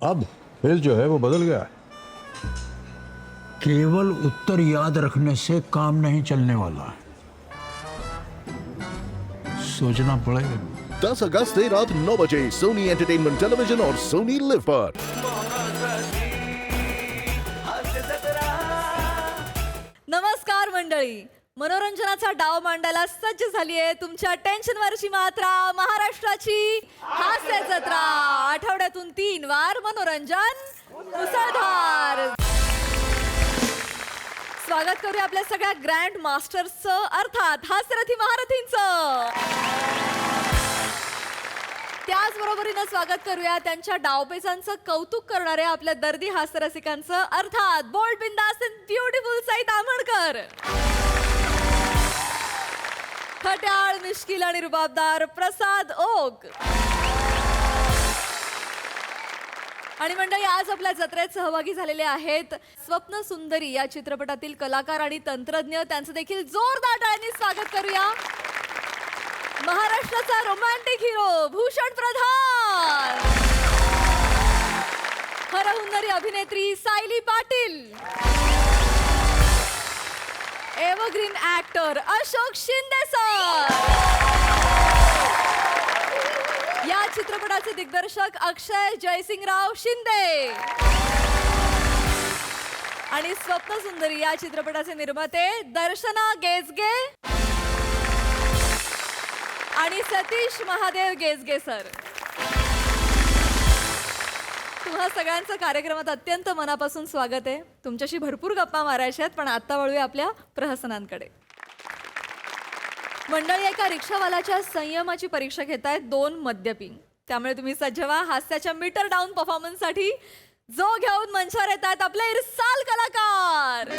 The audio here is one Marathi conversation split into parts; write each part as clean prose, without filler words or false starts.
अब खेल जो है वो बदल गया है। केवल उत्तर याद रखने से काम नहीं चलने वाला, सोचना पड़ेगा। 10 अगस्त से रात 9 बजे सोनी एंटरटेनमेंट टेलीविजन और सोनी लिव पर। नमस्कार मंडळी, मनोरंजनाचा डाव मांडायला सज्ज झाली आहे तुमच्या टेन्शनवरची मात्रा, महाराष्ट्राची हास्य जत्रा। आठवड्यातून 3 वार मनोरंजन मुसळधार। स्वागत करूया आपल्या सगळ्या ग्रँड मास्टर्सचं, अर्थात हास्यरथी महारथींचं। त्याचबरोबरीनं स्वागत करूया त्यांच्या डावपेचांचं कौतुक करणाऱ्या आपल्या दर्दी हास्यरसिकांचं, अर्थात बोल्ड, बिंदास अँड ब्युटिफुल सई ताम्हणकर। खट्याळ, मिश्किल आणि रुबाबदार प्रसाद ओक। आणि मंडळी, आज आपल्या जत्रेत सहभागी झालेले आहेत स्वप्न सुंदरी या चित्रपटातील कलाकार आणि तंत्रज्ञ। त्यांचं देखील जोरदार टाळ्यांनी स्वागत करूया। महाराष्ट्राचा रोमॅन्टिक हिरो भूषण प्रधान, हरहुन्नरी अभिनेत्री Sayali Patil, evergreen actor Ashok Shinde sir, या चित्रपटाचे दिग्दर्शक अक्षय जयसिंगराव शिंदे आणि स्वप्न सुंदरी या चित्रपटाचे निर्माते दर्शना गेजगे आणि सतीश महादेव गेजगे सर। तुम्हा सगळ्यांचं कार्यक्रमात अत्यंत मनापासून स्वागत आहे। तुमच्याशी भरपूर गप्पा मारायच्या आहेत, पण आता वळूया आपल्या प्रहसनांकडे। मंडळी, एका रिक्षावाल्याच्या संयमाची परीक्षा घेत आहेत 2 मद्यपी। त्यामुळे तुम्ही सज्ज व्हा हास्याच्या मीटर डाऊन परफॉर्मन्ससाठी, जो घेऊन मंचावर येत आहेत आपले इरसाल कलाकार।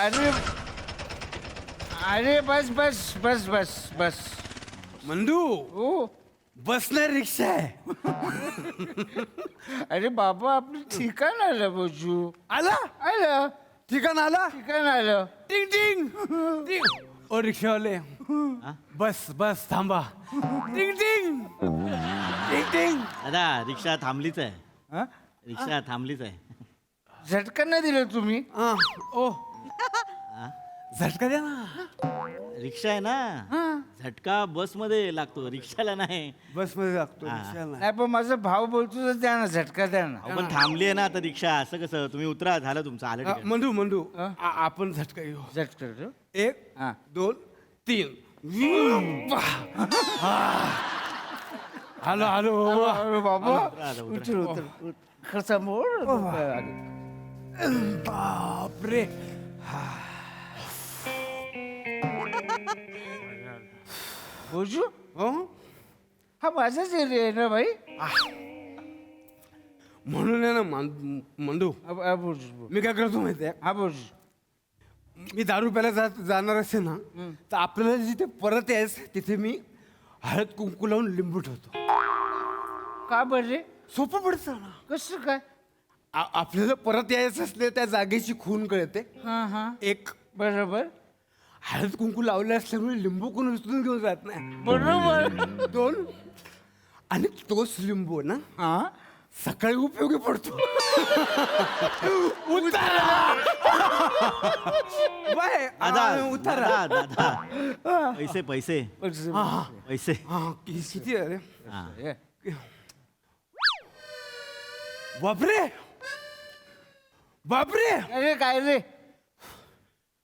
अरे अरे बस बस बस बस बस मंदू, ओ बस ना रिक्षा आहे. अरे बाबा आपलं ठिकाण आलं बजू आला आलं ठिकाण आला. ठिकाण आलं टिंग टिंग टिंग. ओ रिक्षावाले, बस बस थांबा. टिंग टिंग टिंग टिंग. दादा रिक्षा थांबलीच आहे. हा? रिक्षा थांबलीच आहे. झटकन नाही दिलं तुम्ही ओ झटका द्या ना. रिक्षा आहे ना, झटका बस मध्ये लागतो, रिक्षाला नाही. बस मध्ये लागतो हा. रिक्षाला. नाही पण माझा भाव बोलतो तर द्या ना झटका द्या ना अहो, पण थांबली आहे ना आता रिक्षा, असं कसं? तुम्ही उतरा, झालं तुमचं, आलं ठिकाण. मंदू मंदू हा? आपण झटका घेऊ. झटका देऊ? 1 हा. 2 3. Hello hello. अरे बाबा उतरा, उतरा. उतर उतर खर्चा मोड बापरे. बोजू हो हा माझाच एरिया आहे ना भाई म्हणून आहे ना मंदू, बोजू मी काय करतो माहिती आहे? हा बोजू मी दारू प्यायला जाणार असे ना, तर आपल्याला जिथे परत यायचं तिथे मी हळद कुंकू लावून लिंबू ठेवतो. का बरे सोपं पडतं ना. कसं काय आपल्याला परत यायचं असले त्या जागेची खून कळते. हा हा एक, बरोबर हळद कुंकू लावले असल्यामुळे लिंबू कोण उचलून घेऊन जात नाही. बरोबर 2, आणि तोच लिंबू ना हा सकाळी उपयोगी पडतो. उतारा बाय. दादा उतारा. दादा दादा, पैसे पैसे पैसे. किती अरे हा. बापरे बापरे. अरे काय रे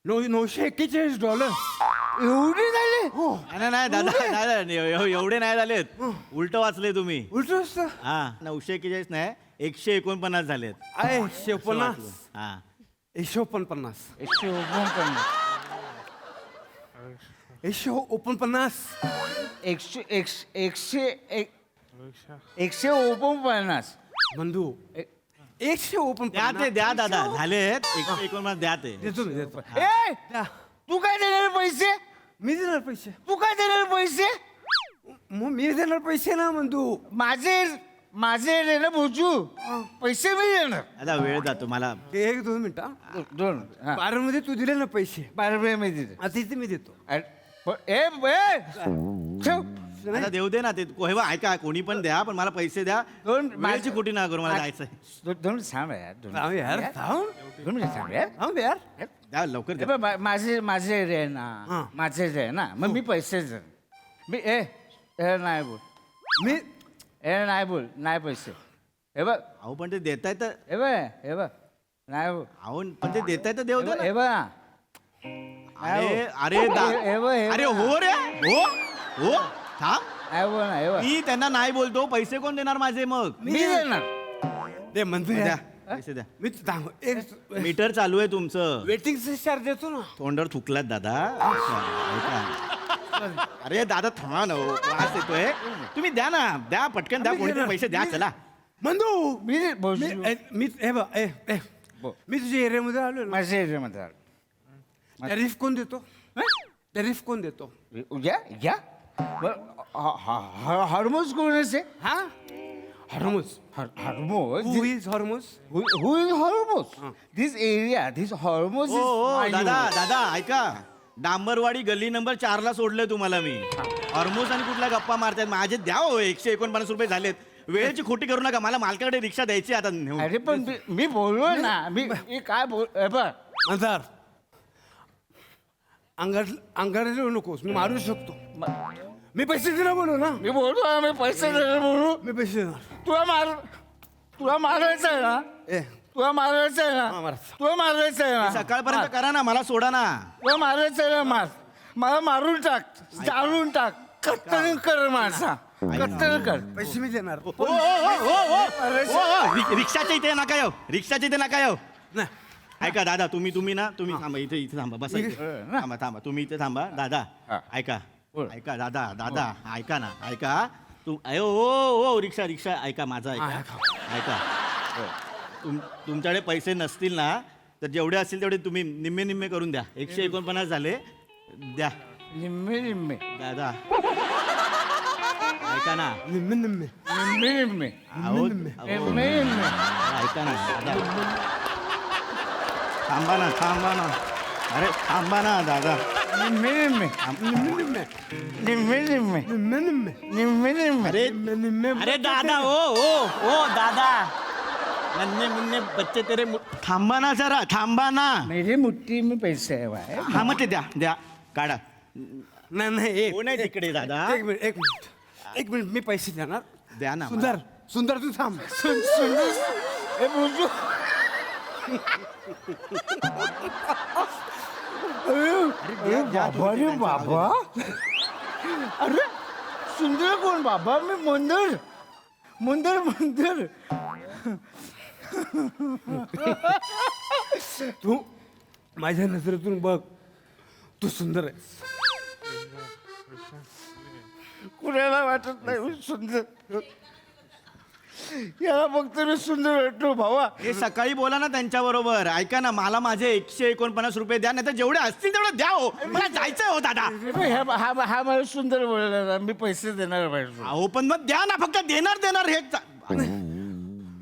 941 एवढी झाली हो. नाही नाही दादा, नाही, एवढे नाही झालेत, उलट वाचले तुम्ही. उलट असतं. हा, 941 नाही, 149 झालेत. आहे असं 150. वाचलं. हा. 149. 149 बंधू द्या 149. ते, द्या दादा, झालेत 149, द्या ते. देतो मी, देतो. ए तू काय देणार पैसे मी देणार पैसे. तू काय देणार पैसे मग मी देणार पैसे ना बंधू. माझे रे ना बोजू पैसे मी देणार आता वेळ जातो मला. एक 2 मिनिटं दोन बारामध्ये तू दिले ना पैसे बारा मी देते आता इथे मी देतो ठेव आता देऊ दे ना ते हे बघ, ऐका कोणी पण द्या पण मला पैसे द्या. दोन वेळेची खोटी ना करू, मला जायचंय. दोन थांब यार थांब यार, थांब. दोन मिनिट थांब यार थांब यार. द्या लवकर हे द्या. बघ, माझे रे हा. ना माझे रे ना मग मी पैसे दे मी नाही बोल मी नाही बोल नाही पैसे हे बघ अहो पण ते देताय तर हे बघ नाही बोल अहो पण ते देताय तर देऊ दे ना. हे बघ अरे अरे अरे हो रे हो हो थांब. नाही बोल ना हे बघ मी त्यांना नाही बोलतो, पैसे कोण देणार माझे मग? मी देणार दे मंजूर द्या आहे. पैसे द्या. मी थांब एक मीटर चालू आहे तुमचं. वेटिंगचं चार्ज देतो ना. तोंडावर थुकलात दादा. ऐका. अरे दादा थांबा ना हो. वास येतोय. तुम्ही द्या ना, द्या पटकन द्या, कोणीतरी पैसे द्या चला. मंदू मी बोल मी हे बघ बोल. मी तुझ्या एरियामध्ये आलो ना. माझ्या एरियामध्ये टॅरिफ कोण देतो? टॅरिफ कोण देतो? उद्या हॉर्मोन्स कोण असे हा Hormuz. Hormones who is Hormuz? Who is Hormuz? This area, this Hormuz oh is oh my दादा unit. दादा ऐका. डांबरवाडी गल्ली नंबर 4 सोडलंय तुम्हाला मी. हॉर्मोस आणि कुठल्या गप्पा मारतायत माझे? द्या हो, 149 रुपये झालेत. वेळेची खोटी करू नका, मला मालकाकडे रिक्षा द्यायची आता नेऊन. अरे पण मी बोललो ना मी काय बोल बघ मंदार अंगार येऊ नकोस, मी मारू शकतो. मी पैसे देणार बोलू ना. मी बोलतो ना, मी पैसे देणार बोलू मी पैसे देणार. तुला मारायचं आहे ना ए तुला मारायचं आहे हा, ना मारायचं. तुला मारायचं आहे ना सकाळपर्यंत करा ना, मला सोडा ना. तुला मारायचं आहे ना मला मारून टाक जाळून टाक कत्तल कर माझा कत्तल कर पैसे मी देणार. ओ, ओ, ओ, ओ, ओ, ओ, ओ, रिक्षाच्या इथे नका येऊ, रिक्षाच्या इथे नका येऊ. नाही ऐका दादा, तुम्ही ना तुम्ही थांबा इथे इथे थांबा, बसा इथे. ना. थांबा थांबा तुम्ही इथे थांबा दादा. हा. ऐका बोल. ऐका दादा दादा ऐका ना, ऐका तू अयो ओ रिक्षा रिक्षा ऐका माझा ऐका ऐका. तुमच्याकडे पैसे नसतील ना तर जेवढे असतील तेवढे तुम्ही निम्मे निम्मे करून द्या. 149 झाले, द्या निम्मे निम्मे दादा. ऐका ना निम्मे निम्मे. निम्मे निम्मे अहो, अहो, निम्मे निम्मे ऐका ना दादा. थांबा ना अरे थांबा ना दादा. निम्मे निम्मे निम्मे निम्मे. निम्मे निम्मे निम्मे निम्मे. निम्मे निम्मे अरे निम्मे निम्मे. अरे दादा ओ दादा, नन्हे मुन्ने बच्चे तेरे थांबा ना जरा, थांबा ना. मेरी मुट्ठी में पैसे है भाई हा मग ते द्या द्या काढा. नाही नाही एक हो नाही तिकडे दादा. एक मिनिट मी पैसे देणार. द्या ना सुंदर सुंदर तू थांब. सुन सुन ए बुजू अरे बाबा रे बाबा अरे सुंदर कोण बाबा मी मंदर मंदर मंदर तू माझ्या नजरेतून बघ, तू सुंदर आहेस. कुणाला वाटत नाही मी सुंदर याला फक्त मी सुंदर वाटतो भावा हे सकाळी बोला ना त्यांच्या बरोबर. ऐका ना, मला माझे 149 रुपये द्या, नाही तर जेवढे असतील तेवढे द्या हो. मला जायचंय हो दादा. हा मला सुंदर बोलला ना मी पैसे देणार पाहिजे अहो पण मग द्या ना, फक्त देणार हे.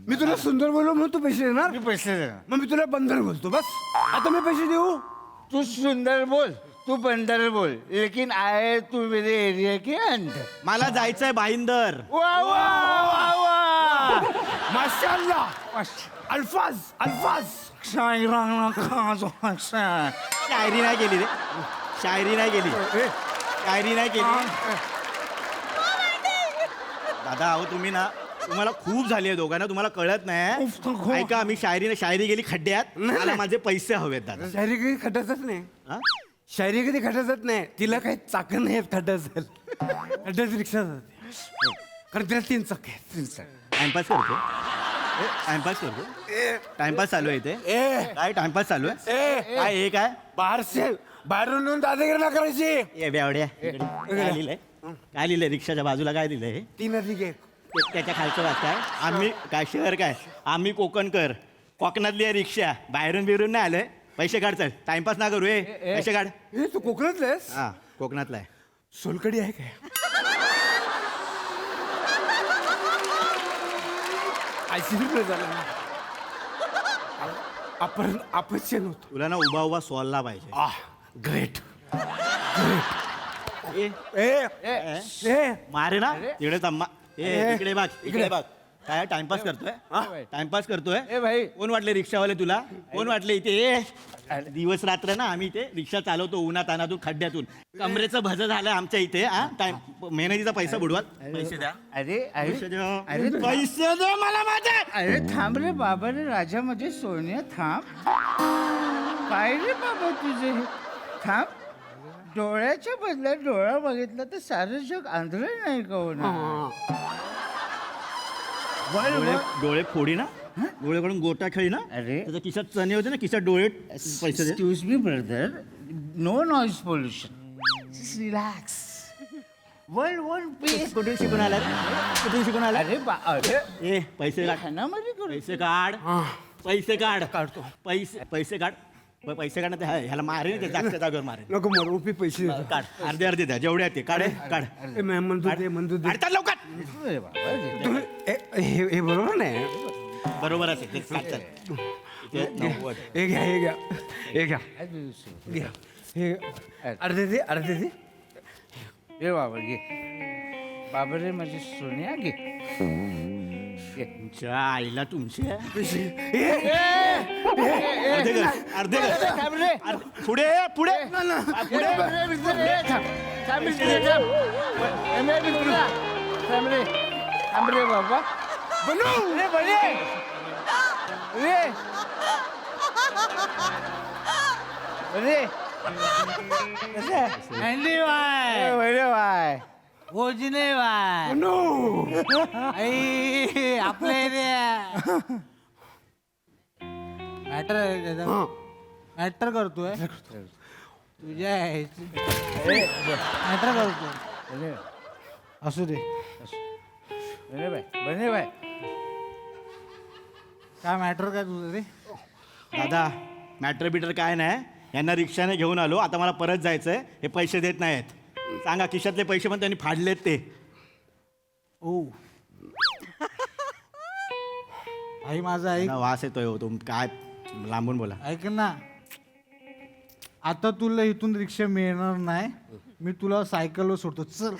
मी तुला सुंदर बोललो म्हणून तू पैसे देणार. मी पैसे देणार मग मी तुला बंदर बोलतो. बस आता मी पैसे देऊ. तू सुंदर बोल तू बंदर बोल लेकिन आए तू मेरे एरिया के अंदर मला जायचंय भाईंदर. वा वा वा वा माशाल्लाह. अल्फाज अल्फाज. शायरी नाही केली रे, शायरी नाही केली, शायरी नाही केली. दादा अहो तुम्ही ना, तुम्हाला खूप झाली आहे दोघांना, तुम्हाला कळत नाही. ऐका मी शायरी गेली खड्ड्यात, मला माझे पैसे हवेत दादा. शायरी कधी खड्ड्यातच नाही. हा? शायरी कधी खड्ड्यातच नाही. तिला काही चाकं नाही खड्ड्यात जाईल. खड्ड्यात रिक्षा जाते कारण तिला 3 चाक आहेत. टाइमपास करतो, टाइमपास करतो, टाइमपास चालू आहे इथे. काय टाइमपास चालू आहे? काय हे काय बाहेरून येऊन दादागिरी करायची. ए बेवड्या, काय लिहिलंय? काय लिहिलंय रिक्षाच्या बाजूला? काय लिहिलंय? 3 अधिक 1. त्याच्या खालचं वाचताय. आम्ही काय शहर काय, आम्ही कोकणकर, कोकणातली आहे रिक्षा, बाहेरून बिरून नाही आलोय. पैसे काढ, चल टाइमपास ना करू. पैसे काढ. हे तू कोकणातलं आहेस? हा कोकणातला आहे. सोलकडी आहे काय? ICU झालं आपण अपचन होतो. तुला ना उभा उभा सोलला पाहिजे. ग्रेट. ए, मारे ना तिकडे तम्मा. इकडे बघ, इकडे बघ. काय टाइमपास करतोय? टाइमपास करतोय? ए भाई. कोण वाटले रिक्षावाले तुला? कोण वाटले इथे? दिवस रात्र ना आम्ही इथे रिक्षा चालवतो उन्हात तानातून खड्ड्यातून. कमरेचं भज झालं आमच्या इथे. टाइम मेहनतीचा पैसा बुडवा. पैसे द्या. अरे पैसे द्या. अरे पैसे द्या मला माझे. अरे थांब रे बाबा रे राजा मध्ये सोन्या थांब. काय रे बाबा तुझे हे? थांब. डोळ्याच्या बदल्यात डोळा बघितला तर सारं जग आंधळं नाही का होणार? डोळे फोडी ना, डोळ्याकडून गोटा खेळी ना. अरे. त्याच्या खिशात चणे होते ना, खिशात डोळे. पैसे दे. Excuse me brother, no noise pollution, relax. One piece. कुठून शिकून आला? कुठून शिकून आला? अरे ए पैसे काढ. खानामध्ये करू. पैसे काढ. पैसे काढ. काढतो. पैसे काढ. पैसे काढ ना. ह्याला मारेन ते जागच्या जागेवर मारेन. नको मरू पी पैसे देतो. काढ. अर्धे द्या जेवढे आहेत ते काढ. काढ. ए, मंजू दे मंजू दे. काढतात लवकर. अरे बाबा रे. हे बरोबर नाही. बरोबर असेल ते काढ चल. इथे 90. हे घ्या हे घ्या हे घ्या घ्या हे अर्धे दे. ए बाबा घे. बाबा रे माझी सोन्या घे. तुमच्या आईला तुमचे अर्धे अर्धे थांब रे. पुढे पुढे पुढे. थांब रे बाबा. रे बने रे बने. हँडी वाय बरे बाय. भोजने वाय आई आपल्या एरिया मॅटर करतोय तुझ्या मॅटर करतोय. असू दे. बने बाय. काय मॅटर काय तुझं रे? दादा मॅटर बिटर काय नाही. यांना रिक्षाने घेऊन आलो. आता मला परत जायचंय. हे पैसे देत नाहीत. सांगा खिशातले पैसे पण त्यांनी फाडलेत ते. ओ आई माझा ऐक. मला वास येतोय हो. तुम काय लांबून बोला. ऐक ना, आता तुला इथून रिक्षा मिळणार नाही. मी तुला सायकलवर सोडतो. चल.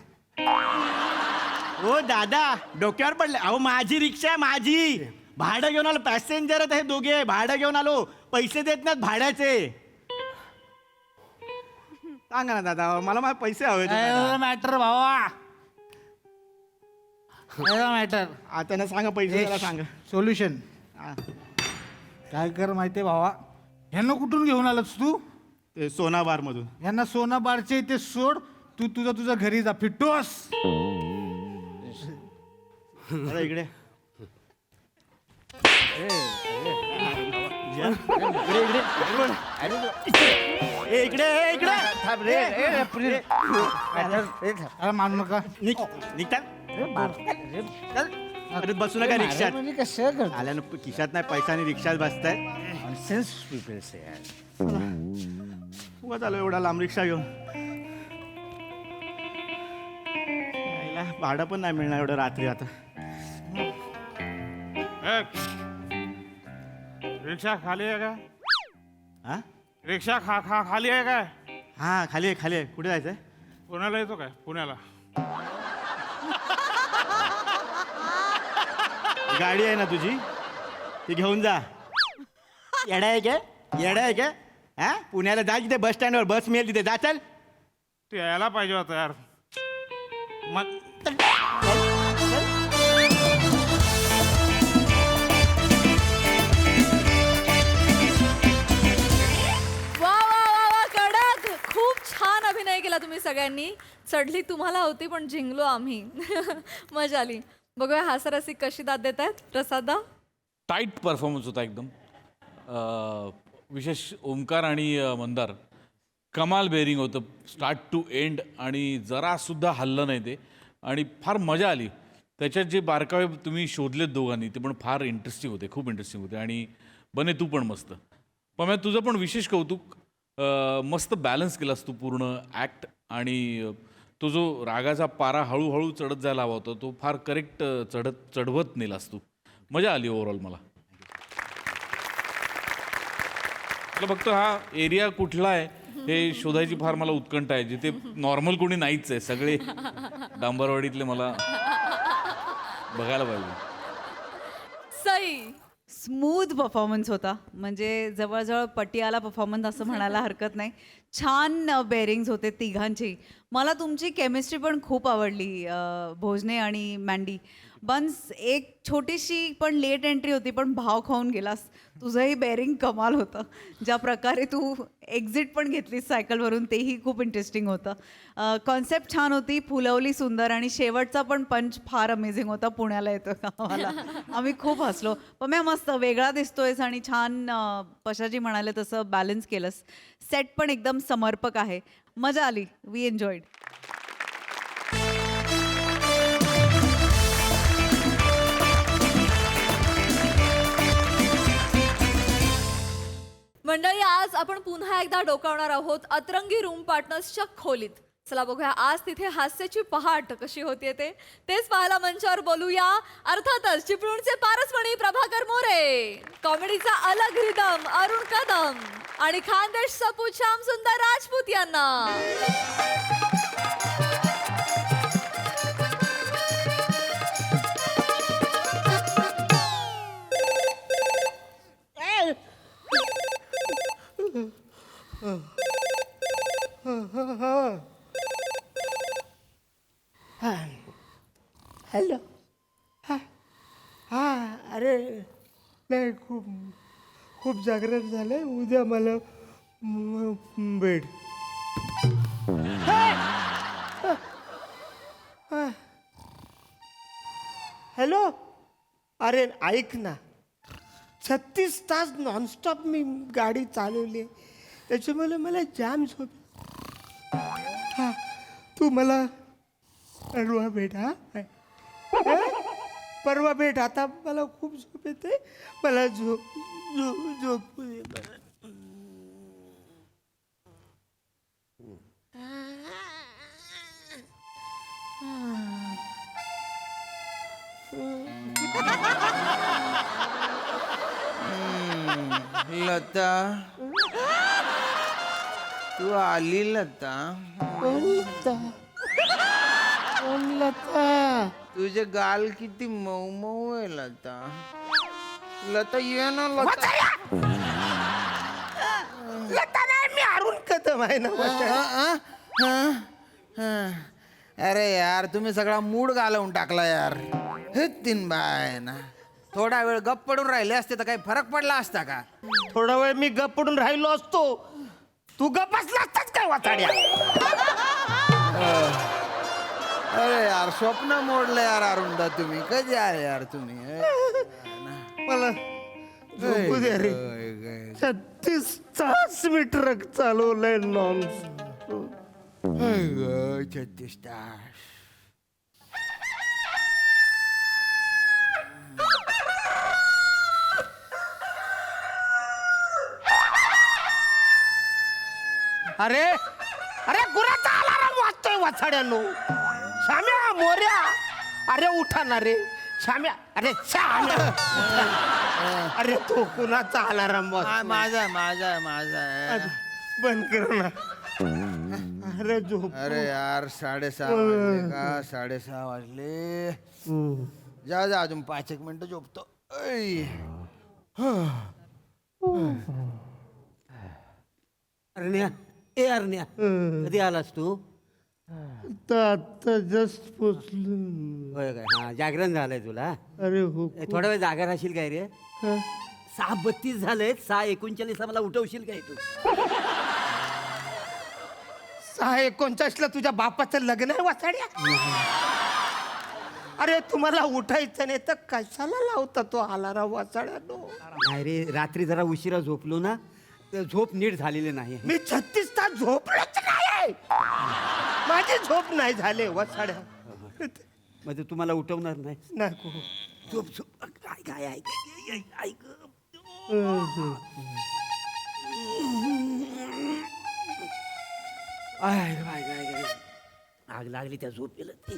ओ दादा डोक्यावर पडले. अहो माझी रिक्षा आहे माझी. भाडं घेऊन आलो. पॅसेंजर आहेत हे दोघे. भाडं घेऊन आलो. पैसे देत नाहीत भाड्याचे. सांगा ना दादा मला माझे पैसे हवे. मॅटर भावा मॅटर आता ना सांगा पैसे जरा सांगा. सोल्युशन काय कर माहितीये भावा, ह्यांना कुठून घेऊन आलास तू? ते सोना बार मधून. ह्यांना सोना बारचे इथे सोड. तू तुझ्या घरी जा. फिटोस. दादा इकडे इकडे इकडे थांब रे. अरे मानू नका. निघतात. अरे बसू नका रिक्षात. कसं करतो? आल्यानं खिशात नाही पैसा आणि रिक्षात बसताय. नॉनसेन्स पीपल्स यार. उगा चालू एवढा लांब रिक्षा घेऊन. यायला भाडं पण नाही मिळणार एवढं रात्री आता. रिक्षा खाली आहे काय? हा रिक्षा खाली आहे काय? हा खाली आहे खाली आहे. कुठे जायचंय? पुण्याला येतो काय? पुण्याला गाडी आहे ना तुझी ती घेऊन जा. येडा आहे काय? येडा आहे काय? हा पुण्याला जा. तिथे बस स्टँडवर बस मिळेल तिथे जा. चल. ते यायला पाहिजे होतं यार. मग वा वा वा वा कडक. खूप छान अभिनय केला तुम्ही सगळ्यांनी. चढली तुम्हाला होती पण जिंकलो आम्ही. मजा आली. बघूया हास्यरसिक कशी दाद देत आहेत. प्रसादा. टाईट परफॉर्मन्स होता एकदम. विशेष ओमकार आणि मंदार कमाल बेरिंग होतं स्टार्ट टू एंड. आणि जरासुद्धा हल्लं नाही ते. आणि फार मजा आली. त्याच्यात जे बारकावे तुम्ही शोधलेत दोघांनी ते पण फार इंटरेस्टिंग होते. खूप इंटरेस्टिंग होते. आणि बने तू पण मस्त. पण तुझं पण विशेष कौतुक. मस्त बॅलन्स केलास तू पूर्ण ॲक्ट. आणि तो जो रागाचा पारा हळूहळू चढत जायला हवा होता तो फार करेक्ट चढवत नेलास तू. मजा आली ओव्हरऑल मला. फक्त हा एरिया कुठला आहे हे शोधायची फार मला उत्कंठा आहे. जिथे नॉर्मल कोणी नाहीच आहे, सगळे डांबरवाडीतले मला बघायला पाहिजे. सई. स्मूथ परफॉर्मन्स होता, म्हणजे जवळजवळ पटियाला परफॉर्मन्स असं म्हणायला हरकत नाही. छान बेरिंग्स होते तिघांची. मला तुमची केमिस्ट्री पण खूप आवडली, भोजने आणि मँडी. बन्स एक छोटीशी पण लेट एंट्री होती, पण भाव खाऊन गेलास. तुझंही बेरिंग कमाल होतं. ज्या प्रकारे तू एक्झिट पण घेतलीस सायकलवरून तेही खूप इंटरेस्टिंग होतं. कॉन्सेप्ट छान होती, फुलवली सुंदर, आणि शेवटचा पण पंच फार अमेझिंग होता. पुण्याला येतो का आम्हाला, आम्ही खूप हसलो. पण मस्त वेगळा दिसतोयस आणि छान पशाजी म्हणाले तसं बॅलन्स केलंस. सेट पण एकदम समर्पक आहे. मजा आली. We enjoyed. मंडळी, आज आपण पुन्हा एकदा डोकावणार आहोत अतरंगी रूम पार्टनर्सच्या खोलीत. चला बघूया आज तिथे हास्याची पहाट कशी होतीये तेच पाहायला मंचावर बोलूया. अर्थातच चिपळूणचे पारसमणी प्रभाकर मोरे, कॉमेडीचा अलग रिदम अरुण कदम आणि खानदेश सपूत श्याम सुंदर राजपूत यांना. हॅलो. हा अरे नाही, खूप खूप जागरण झालंय. उद्या मला बेड. हॅलो. अरे ऐक ना, 36 तास नॉनस्टॉप मी गाडी चालवली, त्याच्यामुळे मला जाम झोप. हा तू मला परवा भेट. हा परवा भेट. आता मला खूप झोप येते, मला झोप झोप झोप लता, तू आली लता? लता. तुझे गाल किती मऊ मऊ आहे लता. लता ये ना लता. लता नाही, मी अरुण कदम आहे ना. अरे यार, तुम्ही सगळा मूड घालवून टाकला यार. हे तीन बाय ना, थोडा वेळ गप्प पडून राहिले असते तर काही फरक पडला असता का? थोडा वेळ मी गप पडून राहिलो असतो, तू गप बसला असताच काय वाचाड्या. अरे यार, स्वप्न मोडलं यार अरुणदा. तुम्ही कधी आले यार तुम्ही? मला झोपू दे रे. 36 तास मी ट्रक चालवलंय नॉन. 36 तास. अरे अरे गुराचा अलाराम वाजतोय वाचाड्यानो. श्याम्या मोर्या, अरे उठा ना रे श्याम्या. अरे श्याम्या. अरे तो कुणाचा अलाराम वाजतोय? माझा माझा माझा. बंद कर ना. अरे झोप. अरे यार, 6:30 वाजले का? 6:30 वाजले. जा जा, अजून 5 मिनिटं झोपतो. अरण्या, ए अरण्या, कधी आलास तू? आता जस्ट पोचलो. होय काय? हा, जागरण झालंय तुला? अरे हो. थोडा वेळ जागा राहशील काय रे? 6:32 झाले. 6:39 मला उठवशील काय तू? 6:39 तुझ्या बापाचं लग्न आहे वाचाड्या. अरे तुम्हाला उठायचं नाही तर कशाला लावता तो अलाराम वाचाड्यानो? नाही रे, रात्री जरा उशिरा झोपलो ना, तर झोप नीट झालेली नाही. मी 36 तास झोपलोच नाही. माझी झोप नाही झाले वाचाड्या. म्हणजे तुम्हाला उठवणार नाही? नको. झोप झोप. ऐक ऐक ऐक ऐक. आग लागली त्या झोपेला ती.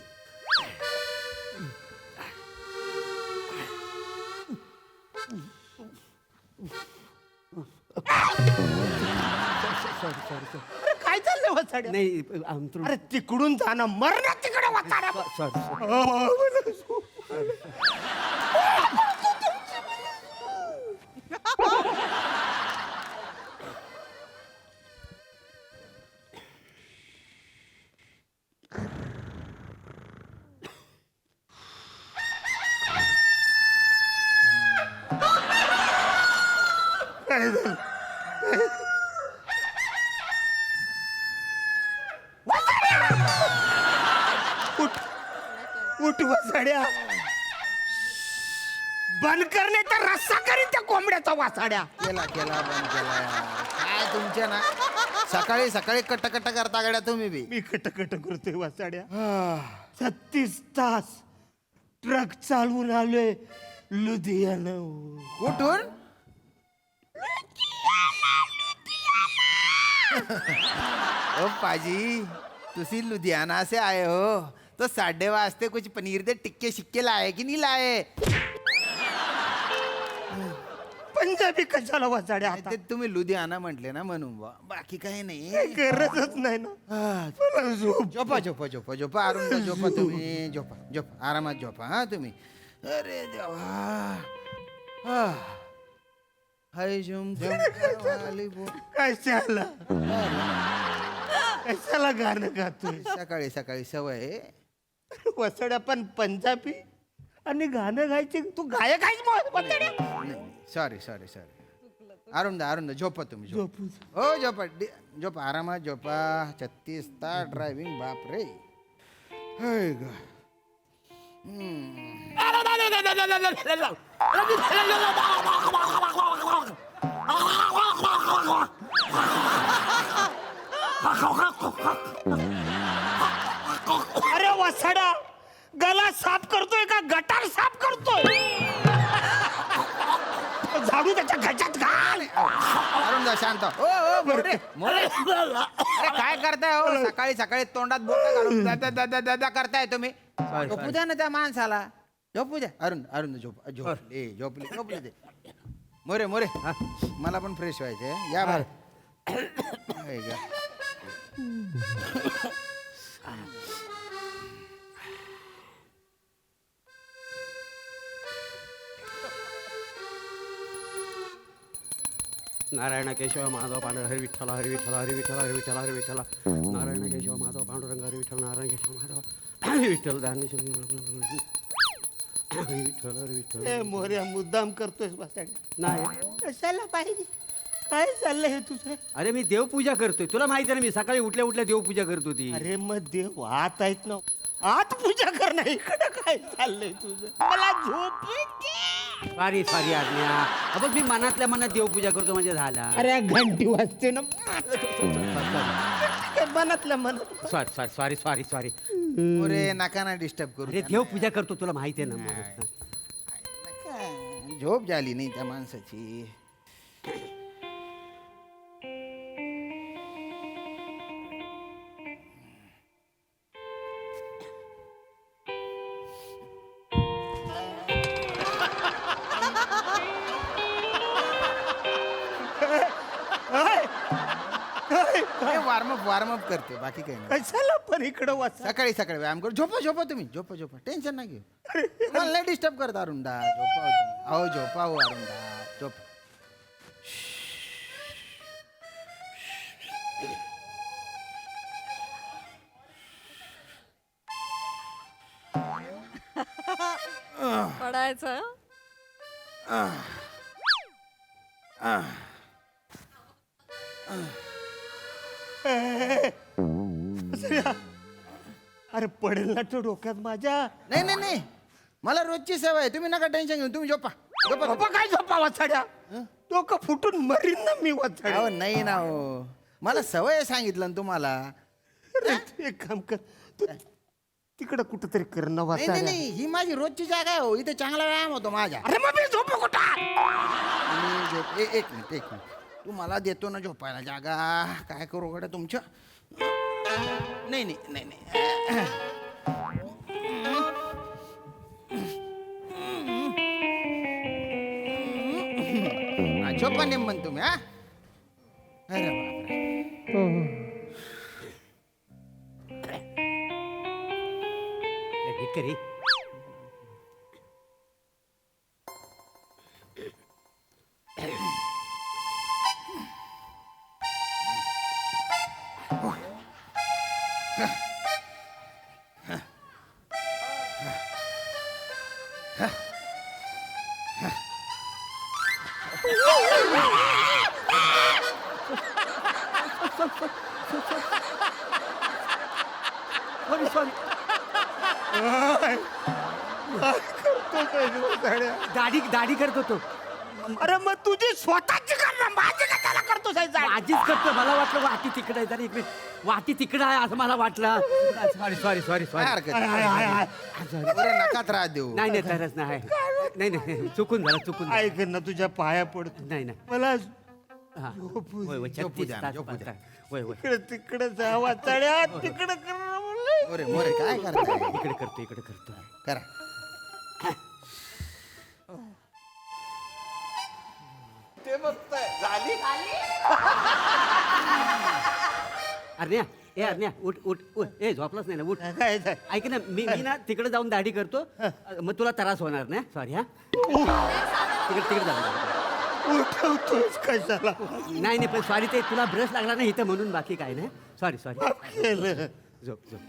अरे काय चाललंय वाचाड्या? नाही अंतरून अरे तिकडून जा ना, मर ना तिकडे वाचाड्या. काय झालं? उठ वासाड्या, बंद करणे तर रस्सा करीन त्या कोंबड्याचा वासाड्या. केला बंद केला यार. काय तुमच्या ना सकाळी सकाळी कट करता गड्या तुम्ही बी. मी कट करतोय वासाड्या. 36 तास ट्रक चालवून आलोय लुधियाना. कुठून? ओ पाजी, तुसी लुधियाना से आए हो तो 8:30 वाजते कुछ पनीर दे टिक्के शिक्के लाए कि नहीं लाए? पंजाबी कशाला वासाड्या? आता ते तुम्ही लुधियाना म्हटले ना म्हणून बा. बाकी काही नाही. काही गरजच नाही ना. मला झोप. झोपा अरुण झोपा तुम्ही. झोपा आरामात झोपा हा तुम्ही. अरे देवा. हाय झुम वाली बो. कशाला गाणं गातोय? सकाळी सकाळी सवय आहे. वसड्या पण पंजाबी आणि गाणं गायचे. तू गायक आहेस? सॉरी अरुण झोपा तुम्ही. हो झोपा आरामात झोपा. 36 तास ड्रायव्हिंग, बाप रे. हाय ग. अरे वसडा, गला साफ करतोय का गटार साफ करतोय? झाडू त्याच्या घशात घाल. अरुण शांत. ओ मोरे. अरे काय करताय हो? सकाळी सकाळी तोंडात बोट घालून दादा करताय तुम्ही. झोपू द्या ना त्या माणसाला. झोपू द्या. अरुण झोपले ते. मोरे मला पण फ्रेश व्हायचंय. या बाहेर. नारायण केशव माधव पांडुरंग हरी विठ्ठल हरी विठ्ठल हरी विठ्ठल हरी विठ्ठल हरी विठ्ठल नारायण केशव माधव पांडुरंग हरी विठ्ठल नारायण केशव माधव हरी विठ्ठल दानेश्वर हरी विठ्ठल हरी विठ्ठल. ए मोर्या, मुद्दाम करतोय वसड्या. नाही कशाला पाहिजे? काय चाललंय हे तुझं? अरे मी देवपूजा करतोय. तुला माहिती आहे ना, मी सकाळी उठल्या देवपूजा करत होती. अरे मग देव आत आहेत ना, आत पूजा करणं. इकडं काय चाललंय तुझं? मला झोप येते. सॉरी आज्ञा. बघ, मी मनातल्या मनात देवपूजा करतो म्हणजे झाला. अरे घंटी वाजते ना. मनातल्या मनात. सॉरी. मोरे नका ना डिस्टर्ब करू. अरे देवपूजा करतो, तुला माहिती आहे ना. नका. झोप झाली नाही त्या माणसाची. वार्मअप करतो, बाकी काही नाही. कशाला पण इकडं वाच. सकाळी सकाळी व्यायाम करू. झोपा तुम्ही. झोपा टेन्शन नाही घेऊ. मला नाही डिस्टर्ब करता अरुणदा. झोपा अरुणदा. झोप. पडायचं. अरे पडेल ना तो डोक्यात माझ्या. नाही मला रोजची सवय आहे. तुम्ही नका टेन्शन घेऊन. तुम्ही झोपा. काय झोपा वाचाड्या? डोकं फुटून मरीन ना मी वाचाड्या. अहो नाही ना हो, मला सवय सांगितलं ना तुम्हाला. एक काम कर, तू तिकडं कुठं तरी कर ना नाही वाचाड्या. नाही ही माझी रोजची जागा आहे हो. इथे चांगला व्यायाम होतो माझा. अरे मग मी झोपू कुठं? एक मिनिट तू मला देतो ना झोपायला जागा. काय करू गड्या तुमच्या. नाही झोपा नेमन तुम्ही. हा अरे बापरे. नीट कर रे. सॉरी दाढी दाढी करतो तो. अरे मग तुझी स्वतःची कर ना, माझी का त्याला करतो आधीच करतो. मला वाटलं वाटी तिकडे आहे. जरा इकडे वाटी तिकडे आहे असं मला वाटलं. सॉरी सॉरी सॉरी काय सॉरी. हरकत नाही. बरं, नका त्रास देऊ. नाही नाही तरच नाही. नाही नाही चुकून झालं चुकून झालं. ऐक ना, तुझ्या पाया पडतो. नाही नाही. मला हा. होय होय झोपू 36 द्या, तास झोपू द्या. होय होय इकडे तिकडे जा वाचाड्या, तिकडे कर ना म्हणलं. मोरे मोरे काय करताय? इकडे करतो इकडे करतो. करा. ते बघताय झाली. अरण्या ए अरण्या उठ उठ उठ. ए झोपलाच नाही ना उठ. काय काय? ऐक ना मी ना तिकडे जाऊन दाढी करतो. मग तुला त्रास होणार नाही. सॉरी हा. तिकडे तिकडे जाऊ. उठवतोस कशाला? नाही नाही पण सॉरी ते तुला ब्रश लागला नाही इथं म्हणून बाकी काय नाही. Sorry sorry. केलं. झोप झोप.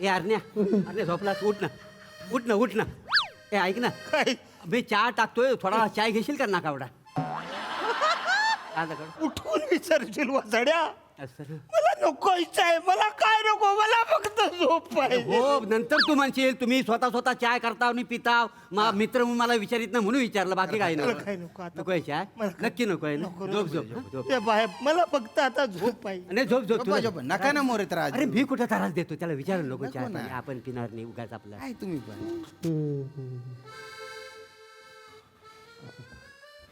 ए अरण्या अरण्या झोपलास उठ ना उठ ना उठ ना. ए ऐक ना काय? मी चहा टाकतोय थोडा चाय घेशील का ना कावडा. उठवून विचारशील वाचाड्या. असं. मला नको इच्छा आहे, मला काय नको, मला फक्त झोप पाहिजे. हो नंतर तू म्हणशील तुम्ही स्वतः स्वतः चाय करता आणि पिता. मित्र मला विचारित ना म्हणून विचारलं बाकी काही मला नाही. काय नको आता. नको आहे चाय नक्की नको आहे ना. झोप झोप झोप. ते बाहेर मला फक्त आता झोप पाहिजे. नाही झोप झोप झोपा, तुला- झोपा. नका ना मोरे त्रास अरे देऊ. मी कुठे त्रास देतो त्याला विचारलं नको नको चाय ना. पाणी आपण पिणार नाही उगाच आपला. काय तुम्ही पण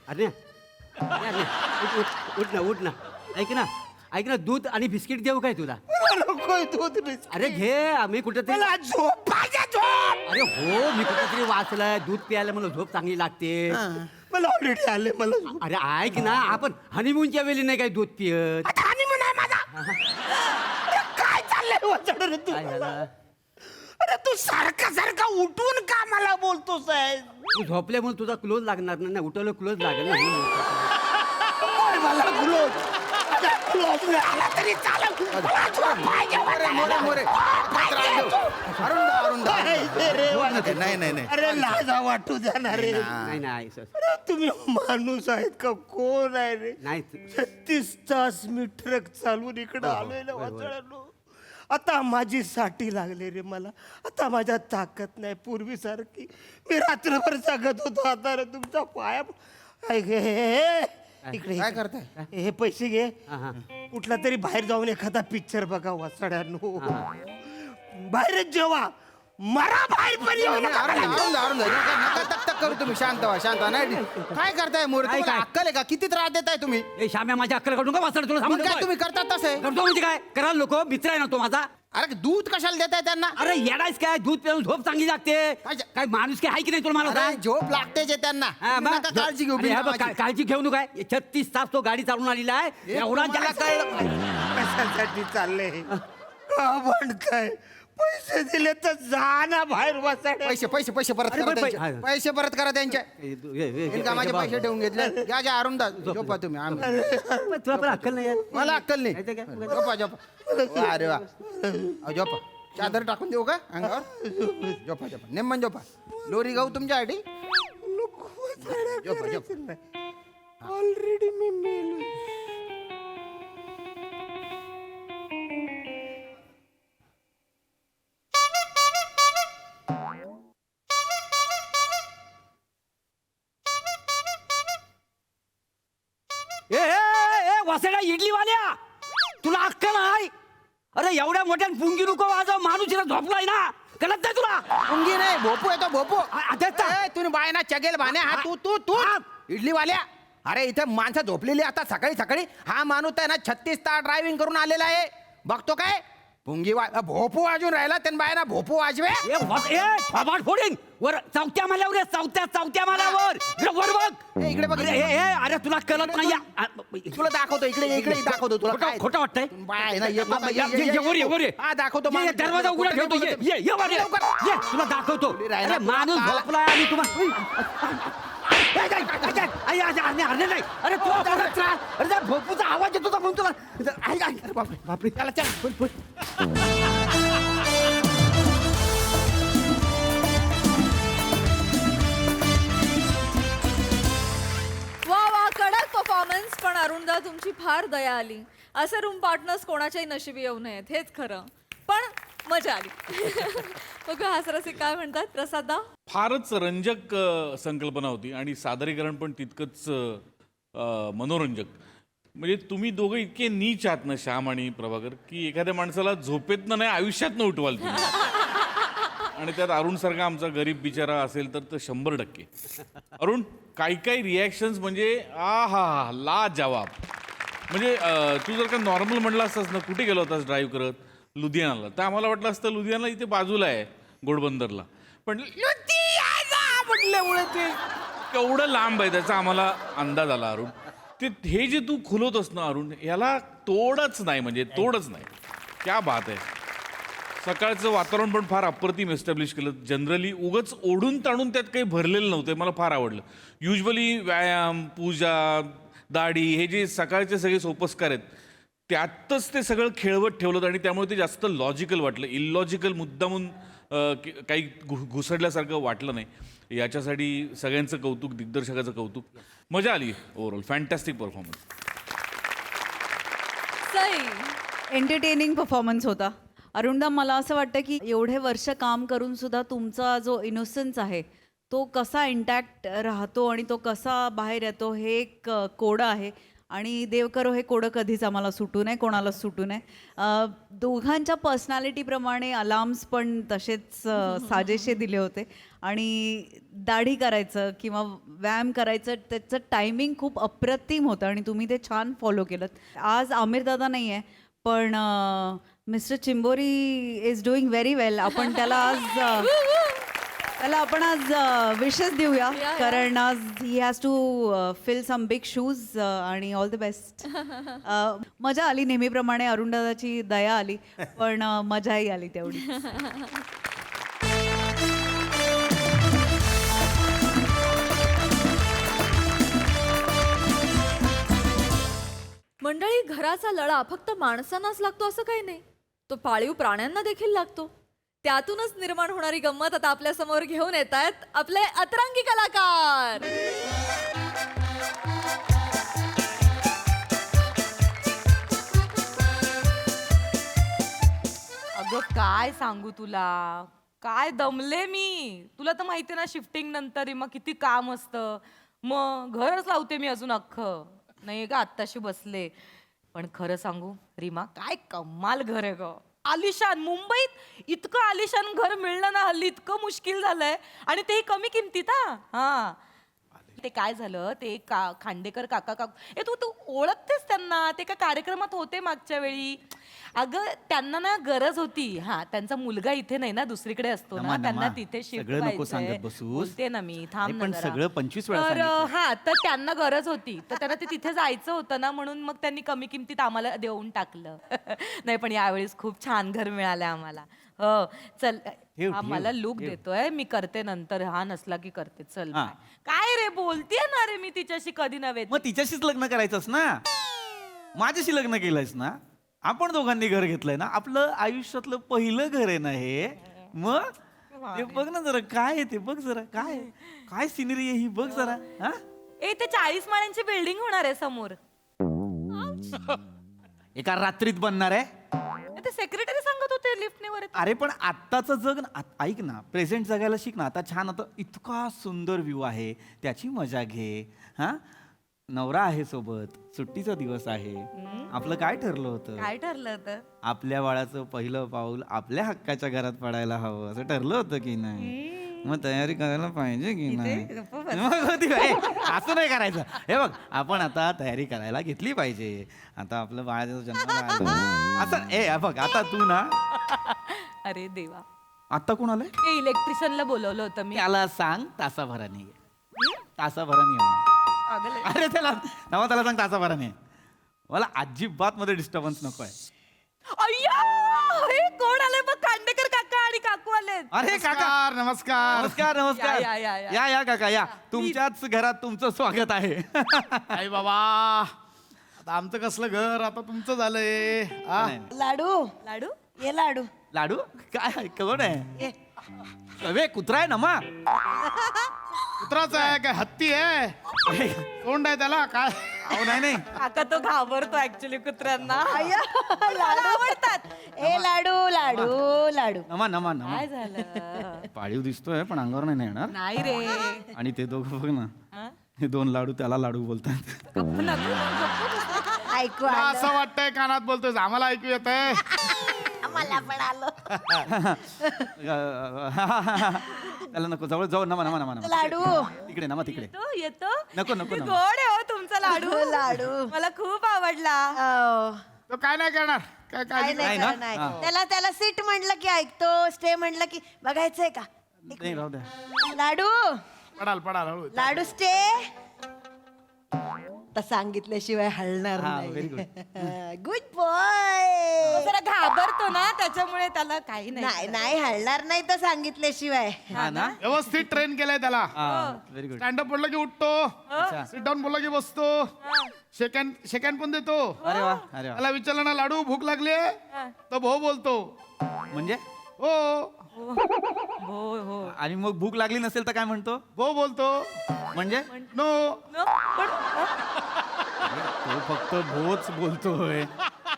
अरे उठ उठ उठ ना उठ ना. ऐक ना दूध आणि बिस्किट देऊ काय तुला. मला नकोय दूध बिस्किट. अरे घे आम्ही कुठेतरी. मला झोप पाहिजे, झोप. अरे हो मी कुठेतरी वाचलंय दूध प्यायला मला झोप चांगली लागते. मला ऑलरेडी आले, मला झोप. अरे ऐक ना आपण हनीमूनच्या वेळी नाही काय दूध पियत. आता honeymoon आहे माझा. अरे काय चाललंय वाचाड रे तू? काय झालं अरे तू सारखा सारखा उठून का मला बोलतोस आहे? तू झोपल्यामुळे तुझा क्लोज लागणार नाही. उठवलं क्लोज लागेल ना म्हणून. मला क्लोज क्लोज आला तरी चालेल. मला झोप पाहिजे, मोरे मोरे मोरे नका त्रास देऊ. अरुण दा. पाहिजे रे वाचाड. नाही नाही नाही. अरे लाजा वाटू द्या ना रे. नाही नाही सर. अरे तुम्ही माणूस आहेत का, कोण आहे रे? नाही 36 तास मी ट्रक चालवून इकडे आलोय ना वाचाड्यानो. आता माझी साठी लागले रे मला. आता माझ्या ताकद नाही पूर्वीसारखी. मी रात्रभर जगत होतो. आता रे तुमचा पाया ऐक, इकडे काय करताय? हे पैसे घे. हा, हा. कुठला तरी बाहेर जाऊन एखादा पिक्चर बघा वाचाड्यानो. बाहेरच जेवा, मरा बाहेर पण येऊ नका. अरुण नका तक तक करू तुम्ही. शांत व्हा शांत व्हा. नाही काय करताय मोरे? काय, तुम्हाला काय? अक्कल आहे का? किती त्रास देताय तुम्ही? ए श्याम्या माझ्या अक्कल काढून का वाचणार तुला मग सांगतो काय तुम्ही करतात तसे? करतो म्हणजे काय कराल लोक मित्र आहे ना तो माझा. अरे दूध कशाला देताय त्यांना? अरे येडायच काय दूध पिऊन झोप चांगली लागते. काय माणूस काय आहे की नाही तुला मला अरे सांग. झोप लागते जे त्यांना. हा, तुम्ही मग नका काळजी घेऊ. अरे, हे बघ, बिनकामाची. काळजी घेऊ नका. 36 तास तो गाडी चालून आलेला आहे. एवढा तुम्हाला त्याला कशासाठी चाललंय? का म्हणताय? पैसे दिले तर जा ना बाहेर वाचाड्या. पैसे पैसे पैसे परत अरे, करा पण त्यांचे. हा. पैसे परत करा त्यांचे. बिनकामाचे पैसे ठेवून घेतले. घ्या घ्या अरुण दा. झोपा तुम्ही. तुला पण अक्कल नाही यार. मला अक्कल नाही. नाही तर काय? झोपा झोपा. वा, अरे वा. अहो, झोपा. चादर टाकून देऊ का अंगावर? झोपा झोपा. नेमन झोपा. लोरी गाऊ तुमच्यासाठी. झोपा झोपा. ऑलरेडी मी मेलो. ए वासडा इडली वाल्या तुला अक्कल आहे. अरे एवढ्या मोठ्या पुंगी नको वाजव. माणूस इथं झोपलाय ना कळत नाही तुला. उंगी नाही भोपू येतो भोपू. आता ए, तुम्ही बाय ना चगेल भाने. हा तू तू तू इडली वाल्या. अरे इथे माणसं झोपलेली आता सकाळी सकाळी. हा माणूस आहे ना 36 तास ड्रायव्हिंग करून आलेला आहे. बघतो काय पुंगी भोपू वाजून राहिला त्यांनी बायना भोपू वाजवे. फोडीन वर चौथ्या माल्यावर ये, चौथ्या माल्यावर वर बघ. इकडे बघ. अरे तुला कळत नाही. तुला दाखवतो इकडे दाखवतो तुला काय खोटं वाटतंय. बाय आहे ना, ये, वर ये. हा दाखवतो ये, दरवाजा उघडा ठेवतो. ये वर ये. ये, तुला दाखवतो. राहिला अरे तुला माणूस काला- झोपलाय आणि अरे तू अरे त्या भोपूचा आवाज येतो म्हणतो. बापरे त्याला चल. वा वा कडक परफॉर्मन्स. पण अरुणदा तुमची फार दया आली. असे रूम पार्टनर्स कोणाच्याही नशिबी येऊ नयेत हेच खरं. पण मजा आली. बघू हासरसिक काय म्हणतात प्रसादा. फारच रंजक संकल्पना होती आणि सादरीकरण पण तितकंच मनोरंजक. म्हणजे तुम्ही दोघं इतके नीच आहात ना श्याम आणि प्रभाकर की एखाद्या माणसाला झोपेतनं नाही आयुष्यातनं उठवाल तुम्ही. आणि त्यात अरुण सारखा आमचा गरीब बिचारा असेल तर 100%. अरुण काही रिॲक्शन्स म्हणजे हा ला जवाब. म्हणजे तू जर का नॉर्मल म्हणलं असतास ना कुठे गेलो होतास ड्राईव्ह करत लुधियानाला तर आम्हाला वाटलं असतं लुधियाना इथे बाजूला आहे घोडबंदरला. पण लुधियाना म्हटल्यामुळे ते केवढं लांब आहे त्याचा आम्हाला अंदाज आला. अरुण ते हे जे तू खुलवतोस ना अरुण याला तोडच नाही. म्हणजे तोडच नाही. क्या बात आहे. सकाळचं वातावरण पण फार अप्रतिम एस्टॅब्लिश केलं. जनरली उगच ओढून ताणून त्यात काही भरलेलं नव्हतं. मला फार आवडलं. युजली व्यायाम पूजा दाढी हे जे सकाळचे सगळे सोपस्कार आहेत त्यातच ते सगळं खेळवत ठेवलं आणि त्यामुळे ते जास्त लॉजिकल वाटलं. इलॉजिकल मुद्दामून काही घुसडल्यासारखं वाटलं नाही. याच्यासाठी सगळ्यांचं कौतुक दिग्दर्शकाचं कौतुक. मजा आली overall. Fantastic performance. Sai entertaining performance होता. अरुणदा मला असं वाटतं की एवढे वर्ष काम करून सुद्धा तुमचा जो इनोसन्स आहे तो कसा इंटॅक्ट राहतो आणि तो कसा बाहेर येतो हे एक कोडं आहे. आणि देव करो हे कोडं कधीच आम्हाला सुटू नये कोणालाच सुटू नये. दोघांच्या पर्सनॅलिटीप्रमाणे अलार्म्स पण तसेच साजेसे दिले होते. आणि दाढी करायचं किंवा व्यायाम करायचं त्याचं टायमिंग खूप अप्रतिम होतं आणि तुम्ही ते छान फॉलो केलं. आज आमिर दादा नाही आहे पण mister Chimbori is doing very well. आपण त्याला आज विशेस देऊया कारण आज ही has to fill some big shoes आणि ऑल द बेस्ट. मजा आली नेहमीप्रमाणे. अरुण दादाची दया आली पण मजाही आली तेवढी. मंडळी घराचा लळा फक्त माणसांनाच लागतो असं काही नाही. तो पाळीव प्राण्यांना देखील लागतो. त्यातूनच निर्माण होणारी गंमत आता आपल्या समोर घेऊन येत आहेत आपले अतरंगी कलाकार. अगं काय सांगू तुला काय दमले मी. तुला तर माहिती ना शिफ्टिंग नंतर मग किती काम असतं. मग घरच लावते मी अजून अख्खं. नाही ग आत्ताशी बसले. पण खरं सांगू रीमा काय कमाल घर आहे ग. आलिशान. मुंबईत इतकं आलिशान घर मिळणं ना हल्ली इतकं मुश्किल झालंय आणि तेही कमी किमतीत. हा ते काय झालं ते खांडेकर काका तू ओळखतेस त्यांना. ते का कार्यक्रमात होते मागच्या वेळी. अगं त्यांना ना गरज होती. हा त्यांचा मुलगा इथे नाही ना दुसरीकडे असतो ना त्यांना तिथे शिफ्ट बोलते ना मी. थांब पण सगळं 25 वेळा तर हा तर त्यांना गरज होती तर त्यांना ते तिथे जायचं होतं ना म्हणून मग त्यांनी कमी किमतीत आम्हाला देऊन टाकलं. नाही पण यावेळेस खूप छान घर मिळालं आम्हाला. हो चल मला लुक देतोय मी करते नंतर. हा नसला की करते. चल काय रे बोलतीये ना रे मी तिच्याशी कधी नव्हे. मग तिच्याशीच लग्न करायचंस ना. माझ्याशी लग्न केलंयस ना. आपण दोघांनी घर घेतलंय ना. आपलं आयुष्यातलं पहिलं घर आहे ना हे. मग ते बघ ना जरा काय आहे ते बघ जरा. काय काय सिनरी आहे ही बघ जरा. ए ते 40 माळ्यांची बिल्डिंग होणार आहे समोर. एका रात्रीत बनणार आहे. ते सेक्रेटरी सांगत होते लिफ्टने वर. अरे पण आत्ताचं जग ऐक ना. प्रेझेंट जगायला शिक ना. आता छान आता इतका सुंदर व्ह्यू आहे त्याची मजा घे. हा नवरा आहे सोबत. सुट्टीचा दिवस आहे. आपलं काय ठरलं होतं. काय ठरलं होतं. आपल्या बाळाचं पहिलं पाऊल आपल्या हक्काच्या घरात पडायला हवं असं ठरलं होतं की नाही. मग तयारी करायला पाहिजे की नाही मग होती बाई. असं नाही करायचं. हे बघ आपण आता तयारी करायला घेतली पाहिजे. आता आपलं बाळाचा जन्म झाला. असं बघ आता तू ना अरे देवा, आता कोण आलंय ते इलेक्ट्रिशियनला बोलवलं होतं मी. त्याला सांग तासाभराने ये. तासाभराने ये म्हणा. पागल आहे. अरे त्याला त्याला सांग तासाभराने ये. मला अजिबात मध्ये डिस्टर्बन्स नको आहे. अय्या, हे कोण आले बघ, खांडेकर काका आणि काकू आले. अरे काका नमस्कार नमस्कार नमस्कार या, या, या. या या काका या. तुमच्याच घरात तुमचं स्वागत आहे. आई बाबा, आता आमचं कसलं घर आता तुमचं झालंय. आ? लाडू लाडू ये लाडू लाडू काय कोण आहे? अबे कुत्रा आहे ना मा. कुत्राचं आहे काय हत्ती आहे? तोंड आहे त्याला काय? अहो नाही नाही काका तो घाबरतो ऍक्च्युली कुत्र्यांना. लाडू आवडतात. ए लाडू लाडू लाडू नमा नमा नमा. काय झालं? पाळीव दिसतोय पण अंगावर नाही येणार. नाही रे. आणि ते दोघं बघ ना, हे दोन लाडू त्याला लाडू बोलतात. गप्प ना तू. ऐकू तुला आलं. असं वाटतंय कानात बोलतोय आम्हाला ऐकू येत आहे. मला पण आलं. त्याला नको जवळ जवळ नमा नमा नमा नमा. लाडू तिकडे नमा तिकडे. येतो येतो. नको नको किती नको. गोड आहे हो तुमचा लाडू. लाडू. मला खूप आवडला. तो काय नाही करणार. काय काय काय नाही ना? नाही. हा. त्याला सीट म्हटलं की ऐकतो, स्टे म्हटलं की बघायचंय का. नाही राहू द्या. लाडू पडाल हळू. लाडू स्टे तर सांगितल्याशिवाय हलणार हा, नाही. very good. Good boy. जरा घाबरतो ना त्याच्यामुळे त्याला काही नाही नाही हलणार नाही तर सांगितल्याशिवाय. हा ना. व्यवस्थित ट्रेन केलाय त्याला. Very good. स्टँडअप बोललं की उठतो, सिट डाऊन बोललं की बसतो, शेकॅन पण देतो. अरे वा अरे वा. त्याला विचारलं ना लाडू भूक लागली तर भो बोलतो. म्हणजे हो हो हो. आणि मग भूक लागली नसेल तर काय म्हणतो? भो बोलतो. म्हणजे नो तो फक्त भोच बोलतोय.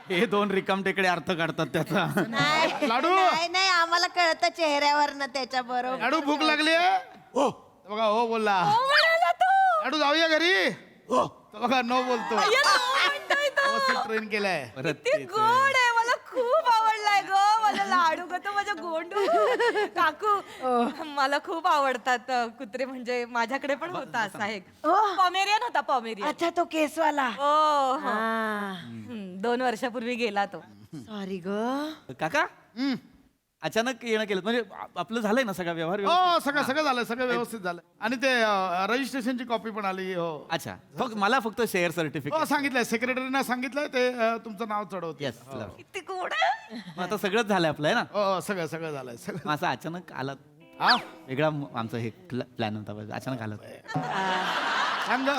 हे दोन रिकामटेकडे अर्थ काढतात त्याचा. नाही लाडू. नाही नाही आम्हाला कळतं चेहऱ्यावर ना त्याच्या बरोबर. लाडू भूक लागली हो बघा हो बोलला. लाडू जाऊया घरी हो बघा नो बोलतो. व्यवस्थित ट्रेन केलाय. परत किती तेच. गोड आहे. मला खूप आवडलाय ग. मला लाडू ग तो माझ्या गोंडू. काकू मला खूप आवडतात कुत्रे. म्हणजे माझ्याकडे पण होता असा एक पॉमेरियन होता. पॉमेरियन. अच्छा तो केसवाला. हो हो. हा 2 वर्षापूर्वी गेला तो. सॉरी ग. काका अचानक येणं केलं म्हणजे आपलं झालंय ना सगळा व्यवहार हो सगळं झालं, सगळं व्यवस्थित झालं. आणि ते रजिस्ट्रेशनची कॉपी पण आली. हो अच्छा मला फक्त शेअर हो सर्टिफिकेट. सांगितलंय सेक्रेटरीना सांगितलंय ते तुमचं नाव चढवत. येस किती गोड आहे. आता सगळंच झालंय आपलं आहे ना. हो सगळं झालंय सगळं. असं अचानक आला हा वेगळा आमचं हे प्लॅन होता बस. अचानक आला.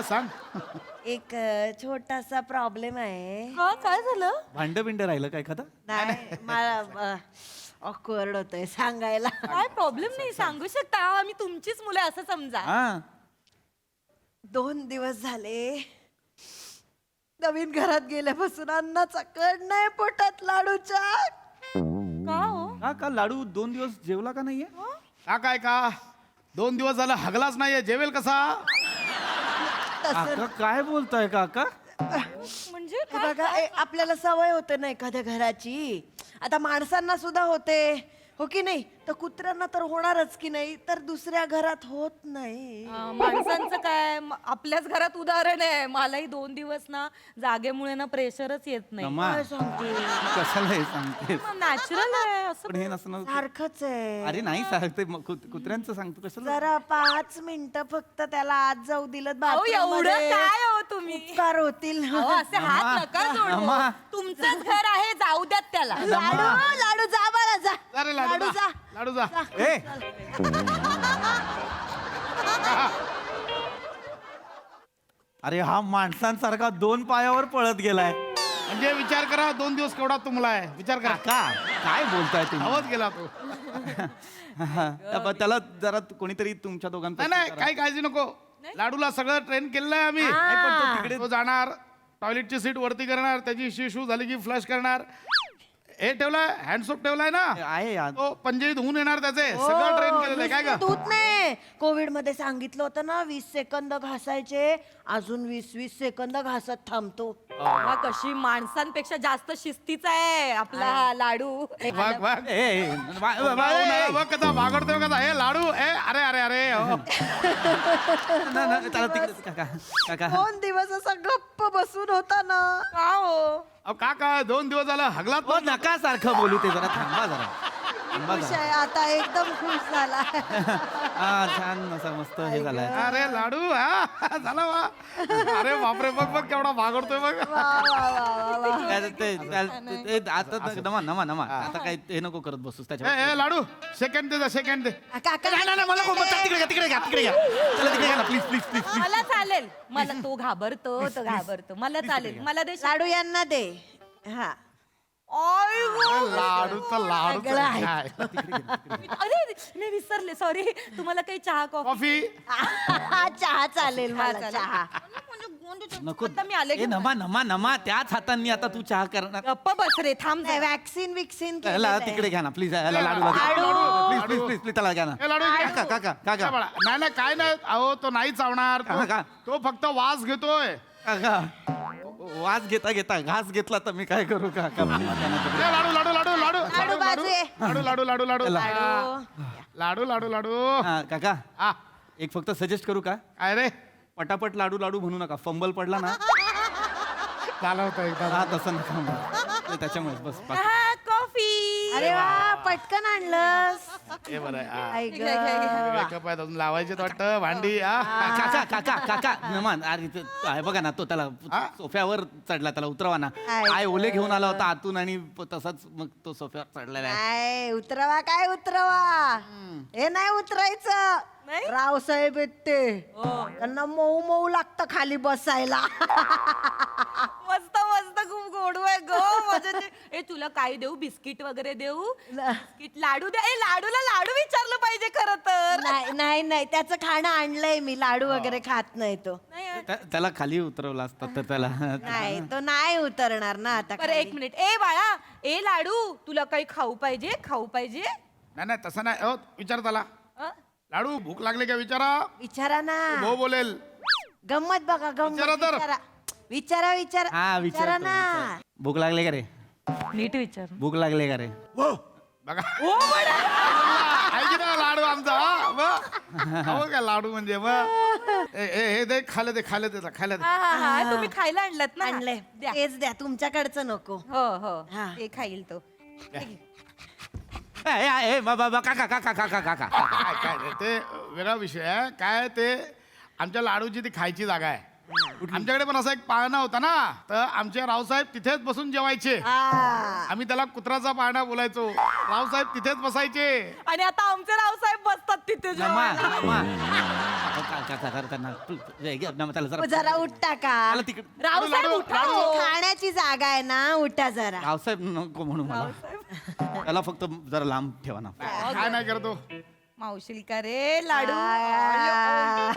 सांग. एक छोटासा प्रॉब्लेम आहे. काय झालं? भांड बिंड राहिलं काय एखादं? नाही मला ऑकवर्ड होतंय सांगायला. काय प्रॉब्लेम नाही, सांगू शकता. आम्ही तुमचीच मुलं असं समजा. हा 2 दिवस झाले नवीन घरात गेल्यापासून अन्नाचा कण नाही पोटात लाडूच्या. का हो? का लाडू 2 दिवस जेवला का नाहीये? का 2 दिवस झालं हगलाच नाहीये. जेवेल कसा? काका काय बोलताय काका? म्हणजे हे बघा आपल्याला सवय होते ना एखाद्या घराची. आता माणसांना सुद्धा होते हो की नाही, तर कुत्र्यांना तर होणारच की नाही, तर दुसऱ्या घरात होत नाही. माणसांचं काय, आपल्याच घरात उदाहरण आहे. मलाही 2 दिवस ना जागेमुळे ना प्रेशरच येत नाही. नमा, कशाला हे सांगतेस? नॅचरल आहे असं. पण हे नसणं सारखंच आहे. अरे नाही सांगते कुत्र्यांचं सांगतो कशाला? जरा 5 मिनिटं फक्त त्याला आत जाऊ दिलं अहो, एवढं काय हो तुम्ही? उपकार होतील. अहो, असे हात नका जोडू. अम्मा. तुमचंच घर आहे, जाऊ द्यात त्याला. लाडू लाडू जा बरं जा. अरे लाडू जा. लाडू जा. ए अरे हा माणसांसारखा 2 पायावर पळत गेलाय. म्हणजे विचार करा 2 दिवस केवढा तुमला आहे. विचार करा. काका काय बोलताय तुम्ही? धावत गेला तो. त्याला जरा कोणीतरी तुमच्या नाही दोघांपैकी काही काळजी नको. लाडूला सगळं ट्रेन केलेलं आहे आम्ही. नाही, पण तो तिकडे तो जाणार, टॉयलेटची सीट वरती करणार, त्याची शिशू झाली की फ्लश करणार. हे ठेवलाय हँडसोप ठेवलाय ना आहे यार. तो पंजे धुवून येणार त्याचे सगळं ट्रेन केलेलं आहे काय का दूध नाही कोविड मध्ये सांगितलं होतं ना 20 सेकंद घासायचे अजून 20 सेकंद घासत थांबतो. हा, कशी माणसांपेक्षा जास्त शिस्तीचा आहे आपला हा लाडू बघ बघ बघ कसा वागडतोय कसा हे लाडू अरे अरे अरे हो. त्याला तिकडे काका काका 2 दिवस असा गप्प बसून होता ना. का हो अहो काका 2 दिवस झालं हगलात हो नका सारखं बोलू ते जरा थांबा जरा थांबा खुश जरा आहे आता एकदम खुश झाला. हा छान असा मस्त हे झालाय अरे लाडू हा झाला वा अरे बापरे बघ बघ केवढा भागडतोय बघ आता नमा नमा नमा आता काय हे नको करत बसूस त्याच्या ए लाडू सेकंड दे सेकंड दे काका नाही मला तिकडे घ्या तिकडे घ्या तिकडे घ्या चला तिकडे घ्या ना प्लीज प्लीज प्लीज मला चालेल मला तो घाबरतो मला चालेल मला दे लाडू यांना दे. हा लाडू तर लाडू तर काय. अरे मी विसरले सॉरी तुम्हाला काही चहा कॉफी कॉफी चहा चालेल मला चालेल. चहा. नको आता मी आले ए नमा नमा नमा त्याच हातांनी आता तू चहा करणार गप्प बस रे थांब नाही वॅक्सिन विक्सिन याला तिकडे घ्या ना प्लीज याला लाडू प्लीज प्लीज प्लीज प्लीज त्याला घ्या ना ए लाडू घे. काका काका काका बाळा, नाही नाही काय नाही अहो तो नाही चावणार का, का? तो फक्त वास घेतोय काका वास घेता घेता घास घेतला तर मी काय करू काका ए, लाडू लाडू लाडू लाडू लाडू बाजू आहे. लाडू लाडू लाडू लाडू लाडू लाडू लाडू हा काका हा एक फक्त सजेस्ट करू का काय रे पटापट लाडू लाडू म्हणू नका फंबल पडला ना झालं होतं एकदा हा तसं नका म्हणू. त्याच्यामुळे बस बाकी. कॉफी अरे वा पटकन आणलंस. हे बरं आहे, हा. आई ग. मेकअप आहेत अजून लावायचे वाटतं भांडी हा काका काका काका नमान अरे ते आहे बघा ना तो त्याला सोफ्यावर चढला त्याला उतरवा ना आई काय ओले घेऊन आला होता आतून आणि तसाच मग तो सोफ्यावर चढलेला आहे काय उतरवा काय उतरवा हे नाही उतरायचं. रावसाहेब आहेत ते त्यांना मऊ मऊ लागतं खाली बसायला. मस्त मस्त खूप गोड आहे ग मजा ए तुला काय देऊ बिस्किट वगैरे देऊ बिस्किट लाडू दे ए लाडूला लाडू विचारलं पाहिजे खरं तर नाही नाही नाही त्याचं खाणं आणलंय मी लाडू वगैरे खात नाही तो. त्याला खाली उतरवला असता तर त्याला नाही तो नाही उतरणार ना आता बरं एक मिनिट ए बाळा ए लाडू तुला काही खाऊ पाहिजे नाही नाही तसं नाही हो विचार त्याला लाडू भूक लागली का विचारा विचारा ना भाऊ बोलेल गंमत बघा गंमत विचारा तर. विचारा विचारा हा विचारा विचार ना. भूक लागले का रे नीट विचार भूक लागले का रे बघा ऐकी ना लाडू आमचा हा, मग. हो काय लाडू म्हणजे मग हे दे खायला दे खायला दे खायला दे हा तुम्ही खायला आणलात ना आणलंय द्या. तेच द्या तुमच्याकडचं नको. हो हो हा. ते खाईल तो काका काका काका काका काय काय रे, ते वेगळा विषय आहे काय ते आमच्या लाडूची ती खायची जागा आहे आमच्याकडे पण असा एक पाळणा होता ना तर आमचे रावसाहेब तिथेच बसून जेवायचे आम्ही त्याला कुत्राचा पाळणा बोलायचो रावसाहेब तिथेच बसायचे आणि आता आमचे रावसाहेब बसतात तिथे नमा जेवायला. नमा काका त्याला जरा जरा उठता का त्याला तिकडे रावसाहेब लाडू, उठा लाडू. हो. खाण्याची जागा आहे ना उठा जरा. रावसाहेब नको म्हणू मला त्याला फक्त जरा लांब ठेवा ना काय नाही करतो मावशील का रे लाडू आ.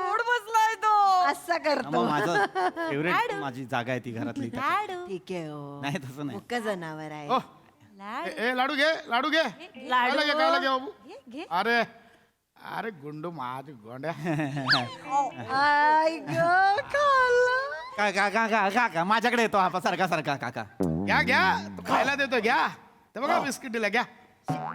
गोड बसलाय तो असं करतो. मग माझं फेवरेट माझी जागा आहे ती घरातली लाडू ठीक आहे हो नाही तसं नाही मुक्क जनावर आहे. ओ, लाडू ए लाडू घे लाडू. खायला घे बाबू घे, घे. अरे अरे गुंडू माझ गोंड्या आई ग खाल्लं. काका काका काका माझ्याकडे येतो हा सारखा सारखा काका घ्या घ्या तू खायला देतो घ्या ते बघा बिस्किट दिला घ्या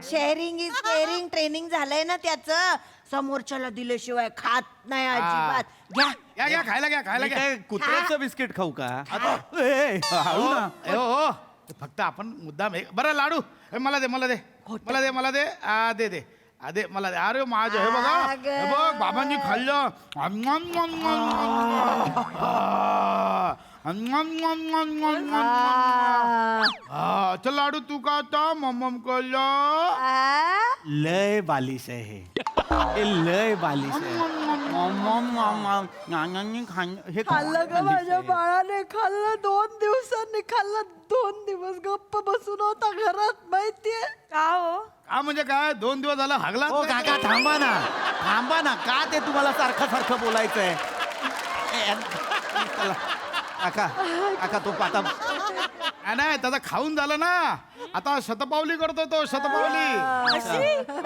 शेअरिंग इज केअरिंग ट्रेनिंग झालंय ना त्याचं समोरच्याला दिल्याशिवाय खात नाही अजिबात. घ्या घ्या घ्या खायला घ्या खायला मी घ्या काय कुत्र्याचं बिस्किट खाऊ का हळू ना हो हो ते फक्त आपण मुद्दाम बरं लाडू हे मला दे मला दे मला दे मला दे दे दे दे मला दे अरे माझं हे बघा हे बघ बाबांनी खाल्लं चल लाडू तू का आता मम्मम कळलं लय बालिश आहे हे लय बालिश आहे हे खाल्लं ग माझ्या बाळाने खाल्लं 2 दिवसांनी खाल्लं 2 दिवस गप्प बसून होता घरात माहितीये का हो का म्हणजे काय 2 दिवस झालं हागला हो काका थांबा ना का ते तुम्हाला सारखं सारखं बोलायचंय काका तो आता नाही त्याचा खाऊन झालं ना, आता शतपावली करतो तो, शतपावली. हो,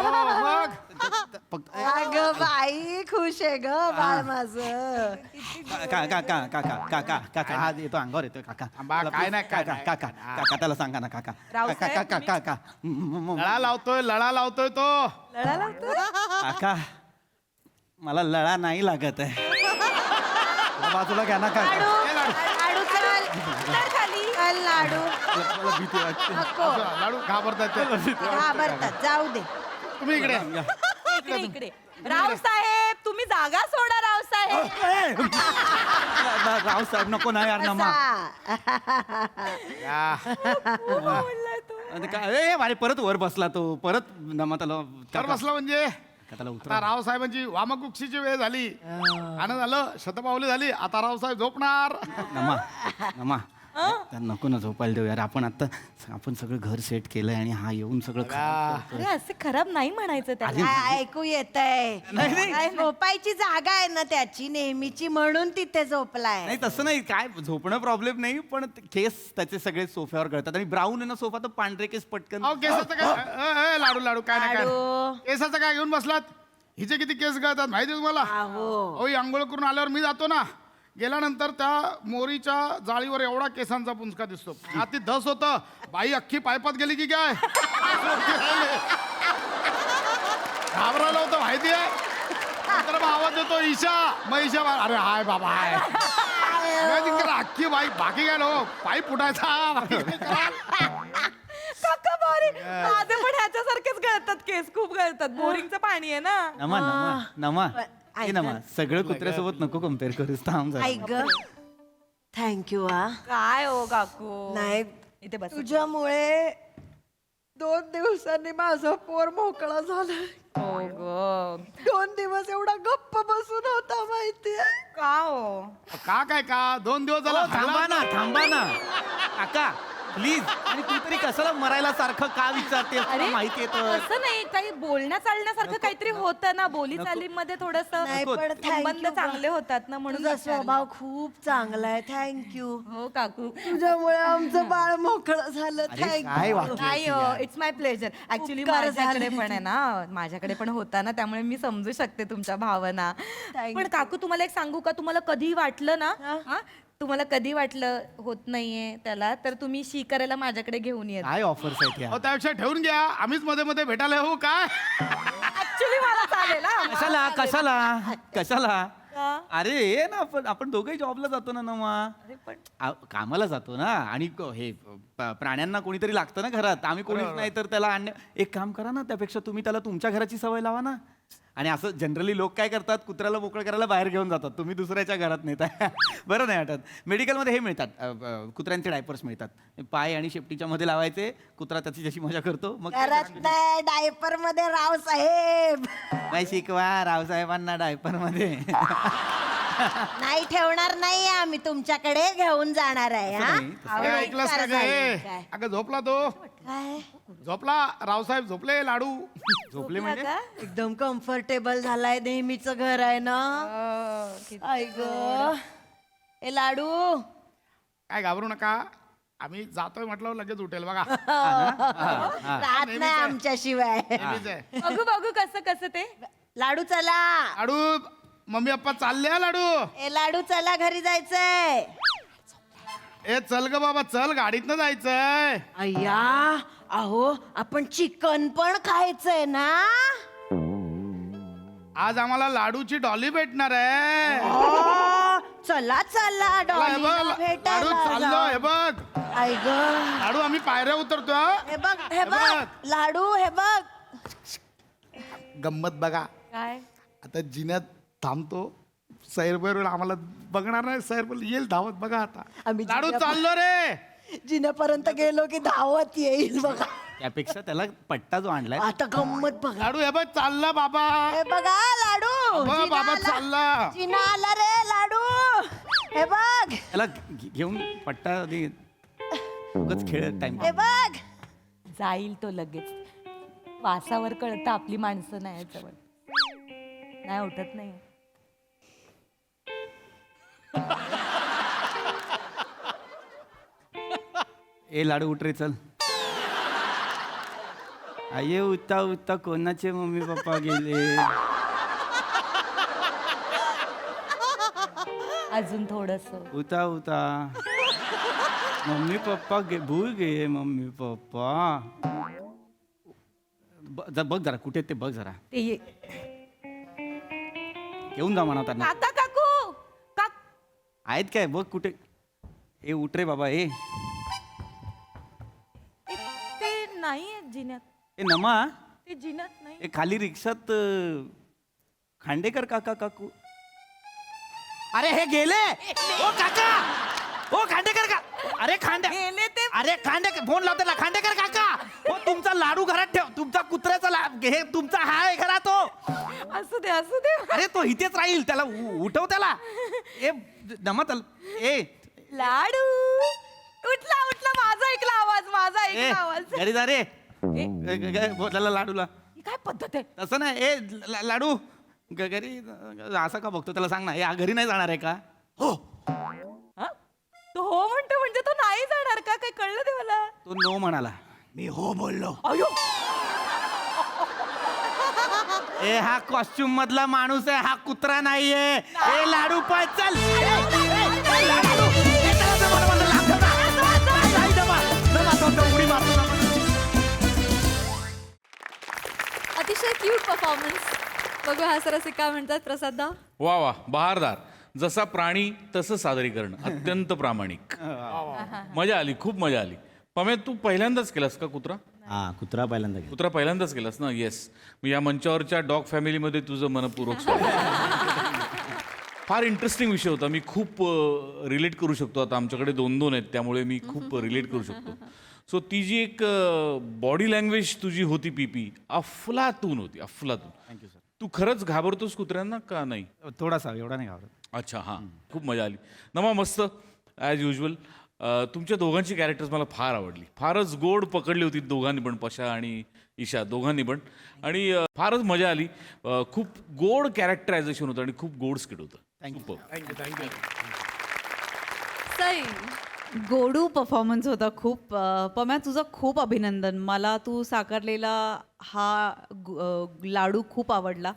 मग अगं बाई खुश आहे ग बाळ माझं. काका हा येतो अंगावर येतोय काका. थांबा, काय नाही, काय नाही. काका त्याला सांगा ना काका. रावसाहेब, काका लळा लावतोय तो. लढा लावतो काका मला लळा नाही लागत आहे. बाजूला घ्या ना काका. लाडू चल खाली चल लाडू. मला भीती वाटते. नको लाडू घाबरतात ते. घाबरतात, जाऊ दे. तुम्ही इकडे इकडे इकडे रावसाहेब, तुम्ही जागा सोडा रावसाहेब. रावसाहेब नको ना यार नमा. अरे परत वर बसला तो, परत नमा त्याला तर बसला म्हणजे त्याला आता रावसाहेबांची वामकुक्षीची वेळ झाली आणि झालं शतपावली झाली, आता रावसाहेब झोपणार. नमा नको ना झोपायला देऊ यार. आपण सगळं घर सेट केलंय आणि हा येऊन सगळं अरे असं खराब नाही म्हणायचं त्याला. काय ऐकू येतंय? काय झोपायची जागा आहे ना त्याची नेहमीची, म्हणून तिथे झोपलाय. नाही तसं नाही, काय झोपणं प्रॉब्लेम नाही, पण केस त्याचे सगळे सोफ्यावर गळतात आणि ब्राऊन आहे ना सोफा, तर पांढरे केस पटकन. अहो केसाचं काय लाडू काय नाही काय केसाचं काय घेऊन बसलात? हिचे किती केस गळतात माहिती आहे तुम्हाला? अहो ही आंघोळ करून आल्यावर मी जातो ना, गेल्यानंतर त्या मोरीच्या जाळीवर एवढा केसांचा पुंजका दिसतो. आती धस होतं, बाई अख्खी पायपात गेली की काय? घाबरायला होतं माहिती आहे. नंतर मग आवाज येतो ईशा, मग ईशा अरे हाय बाबा हाय. अख्खी बाई, बाकी काय नो पाईप फुटायचा. काका बारी, माझे पण ह्याच्यासारखेच गळतात केस, खूप गळतात. बोरिंगचं पाणी आहे ना. नमा सगळं कुत्र्यासोबत नको कम्पेअर करूस. थांब जरा. ऐक ग, थँक्यू हा. काय हो काकू, नाही इथे बस. तुझ्यामुळे 2 दिवसांनी माझा पोर मोकळा झाला. हो ग, 2 दिवस एवढा गप्प बसून होता माहितीये का हो? का 2 दिवस झाला. थांबा ना काका प्लीज. आणि तू तरी कशाला मरायला सारखं का विचारते? अरे माहिती येतं. असं नाही, काही बोलण्या चालण्यासारखं काहीतरी होतं ना, बोली चालीमध्ये थोडस नाही, पण संबंध thank you चांगले होतात ना, म्हणून तुझा विचारलं. स्वभाव खूप चांगला आहे. थँक्यू. हो काकू. तुझ्यामुळे आमचं बाळ मोकळं झालं. काय थँक्यू. वाक्य नाही हो, इट्स माय प्लेजर. ऍक्च्युली उपकार माझ्याकडे झाले. पण आहे ना, माझ्याकडे पण होता ना, त्यामुळे मी समजू शकते तुमच्या भावना. Thank पण काकू तुम्हाला एक सांगू का, तुम्हाला कधी वाटलं ना, हा, तुम्हाला कधी वाटलं होत नाहीये त्याला, तर तुम्ही शी करायला माझ्याकडे घेऊन येत. काय ऑफर्स आहेत या? अहो त्यापेक्षा ठेवून घ्या, आम्हीच मध्ये मध्ये भेटायला येऊ काय? ऍक्च्युली मला चालेल हा. कशाला का? अरे ये ना, आपण दोघेही जॉबला जातो ना नमा. अरे पण कामाला जातो ना, आणि हे प्राण्यांना कोणीतरी लागतं ना घरात. आम्ही कोणीच नाही तर त्याला एक काम करा ना, त्यापेक्षा तुम्ही त्याला तुमच्या घराची सवय लावा ना. आणि असं जनरली लोक काय करतात, कुत्र्याला मोकळं करायला बाहेर घेऊन जातात, तुम्ही दुसऱ्याच्या घरात नेताय. बरं नाही वाटत. मेडिकलमध्ये हे मिळतात, कुत्र्यांचे डायपर्स मिळतात, पाय आणि शेपटीच्या मध्ये लावायचे, कुत्रा त्याची जशी मजा करतो. मग करत नाही डायपर मध्ये रावसाहेब. काय शिकवा रावसाहेबांना डायपर मध्ये. नाही ठेवणार नाही आम्ही, तुमच्याकडे घेऊन जाणार आहे. हा अगं, ऐकलंस का गे? अगं झोपला तो, काय झोपला रावसाहेब, झोपले. लाडू झोपले म्हणजे का? एकदम कम्फर्टेबल झालाय, नेहमीच घर आहे ना. आई ग ए लाडू. काय घाबरू नका, आम्ही जातोय म्हटलं लगेच उठेल बघा. राहत नाही आमच्याशिवाय. नेहमीच आहे. बघू बघू कसं ते. लाडू चला. लाडू मम्मी पप्पा चालले हा. लाडू ए लाडू चला, घरी जायचंय. ए चल ग बाबा चल, गाडीतनं जायचंय. अय्या अहो, आपण चिकन पण खायचंय ना. आज आम्हाला लाडूची डॉली भेटणार आहे. चला चला चला, हे डॉलीला बघ, लाडू भेटायला चाललो. जाऊ. हे बघ आई ग लाडू, आम्ही पायऱ्या उतरतो हा. हे बघ हे बघ लाडू, हे बघ. गंमत बघा, काय आता जिन्यात थांबतो, सैरभर आम्हाला बघणार नाही, सैरभर येईल धावत बघा. आता आम्ही लाडू जिन्यात- चाललो रे. जिन्यापर्यंत गेलो की धावत येईल बघा. त्यापेक्षा त्याला पट्टा जो आणलाय. आता गंमत बघा. लाडू हे बघ चालला बाबा. हे बघा लाडू. बघ, जिना बाबा आला. चालला. जिना आला रे लाडू. हे बघ त्याला घेऊन पट्टा दे. उगाच खेळ टाइम. हे बघ. जाईल तो लगेच. वासावर कळतं आपली माणसं नाही जवळ, नाही उठत नाही. ए लाडू उठ रे चल. आये उठता उठता कोणाचे मम्मी पप्पा गेले. अजून थोडस. उठा उठा. मम्मी पप्पा भूल गे मम्मी पप्पा. बघ जरा कुठे ते बघ जरा. ते ये. येऊन जा म्हणा त्यांना. काका काकू आहेत काय बघ कुठे. ए उठ रे बाबा ए. ते नाही आहेत जिन्यात. ए नमा ते जिन्यात नाही. ए खाली रिक्षात खांडेकर काका काकू. अरे हे गेले. ओ काका. ओ खांडेकर का. अरे गेले ते. अरे खांडेकर फोन लावते ना. खांडेकर काका. ओ तुमचा लाडू घरात ठेव. तुमचा कुत्र्याचा हे तुमचा हा आहे घरात तो. असू दे असू दे. अरे तो इथेच राहील. त्याला उठव त्याला. ए नमा ए लाडू उठला उठला. माझा ऐकला आवाज. माझा ऐकला आवाज. घरी जा रे. बोलायला लाडूला. ही काय पद्धत आहे. तसं नाही. ए लाडू घरी असं का बघतो त्याला सांग ना. ए घरी नाही जाणार आहे का. हो हा? तो हो म्हणतो म्हणजे तो नाही जाणार का. काय कळलं ते मला. तो नो म्हणाला. मी हो बोललो. अयो ए हा कॉस्ट्युम मधला माणूस आहे. हा कुत्रा नाहीये. ए लाडू पाय चल. अतिशय क्यूट परफॉर्मन्स. बघूया हास्यरसिक काय म्हणतात. प्रसाददा. वा वा बहारदार. जसा प्राणी तसं सादरीकरण अत्यंत प्रामाणिक. मजा आली खूप मजा आली. पमे तू पहिल्यांदाच केलास का कुत्रा. हा कुत्रा पहिल्यांदा गेला. कुत्रा पहिल्यांदाच केलास ना. येस. मी या मंचावरच्या डॉग फॅमिलीमध्ये तुझं मनपूर्वक स्वागत. फार इंटरेस्टिंग विषय होता. मी खूप रिलेट करू शकतो. आता आमच्याकडे 2-2 आहेत त्यामुळे मी खूप रिलेट करू शकतो. सो ती जी एक बॉडी लँग्वेज तुझी होती पीपी अफलातून होती. अफलातून. Thank you sir. तू खरंच घाबरतोस कुत्र्यांना का नाही. थोडासा एवढा नाही घाबरत. अच्छा हां खूप मजा आली. नमा मस्त ॲज युजल. तुमच्या दोघांची कॅरेक्टर्स मला फार आवडली. फारच गोड पकडली होती दोघांनी पण. पशा आणि ईशा दोघांनी पण. आणि फारच मजा आली. खूप गोड कॅरेक्टरायझेशन होतं आणि खूप गोड स्किट होतं. थँक्यू. सई. गोडू परफॉर्मन्स होता खूप. पम्या तुझं खूप अभिनंदन. मला तू साकारलेला हा लाडू खूप आवडला.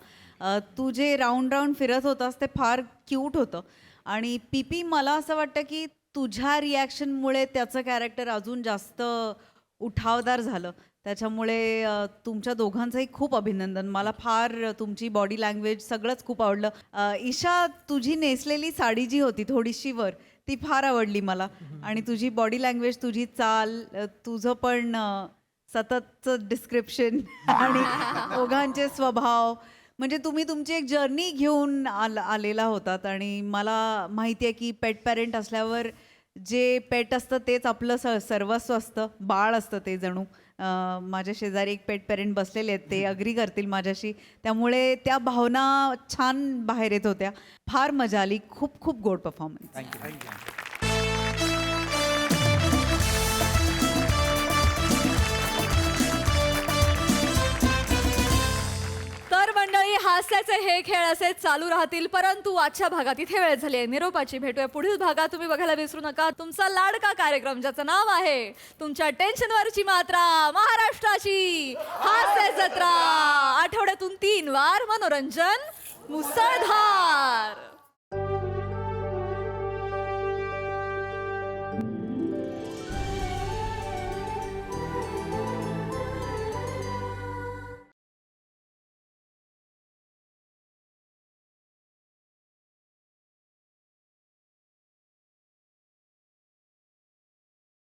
तू जे राऊंड राऊंड फिरत होतास ते फार क्यूट होतं. आणि पीपी मला असं वाटतं की तुझ्या रिॲक्शनमुळे त्याचं कॅरेक्टर अजून जास्त उठावदार झालं. त्याच्यामुळे तुमच्या दोघांचंही खूप अभिनंदन. मला फार तुमची बॉडी लँग्वेज सगळंच खूप आवडलं. ईशा तुझी नेसलेली साडी जी होती थोडीशी वर ती फार आवडली मला. आणि तुझी बॉडी लँग्वेज तुझी चाल तुझं पण सततचं डिस्क्रिप्शन आणि दोघांचे स्वभाव म्हणजे तुम्ही तुमची एक जर्नी घेऊन आलेला होतात. आणि मला माहिती आहे की पेट पॅरेंट असल्यावर जे पेट असतं तेच आपलं सर्वस्व असतं. बाळ असतं ते जणू. माझ्या शेजारी एक पेट पॅरेंट बसलेले आहेत. ते अग्री करतील माझ्याशी. त्यामुळे त्या भावना छान बाहेर येत होत्या. फार मजा आली. खूप खूप गोड परफॉर्मन्स. थँक्यू. तर मंडळी हास्याचे हे खेळ असे चालू राहतील. परंतु आजच्या भागात इथे वेळ झाली आहे निरोपाची. भेटूया पुढील भागात. तुम्ही बघायला विसरू नका तुमचा लाडका कार्यक्रम ज्याचं नाव आहे तुमच्या टेन्शनवरची मात्रा महाराष्ट्राची हास्य जत्रा. आठवड्यातून 3 वार मनोरंजन मुसळधार.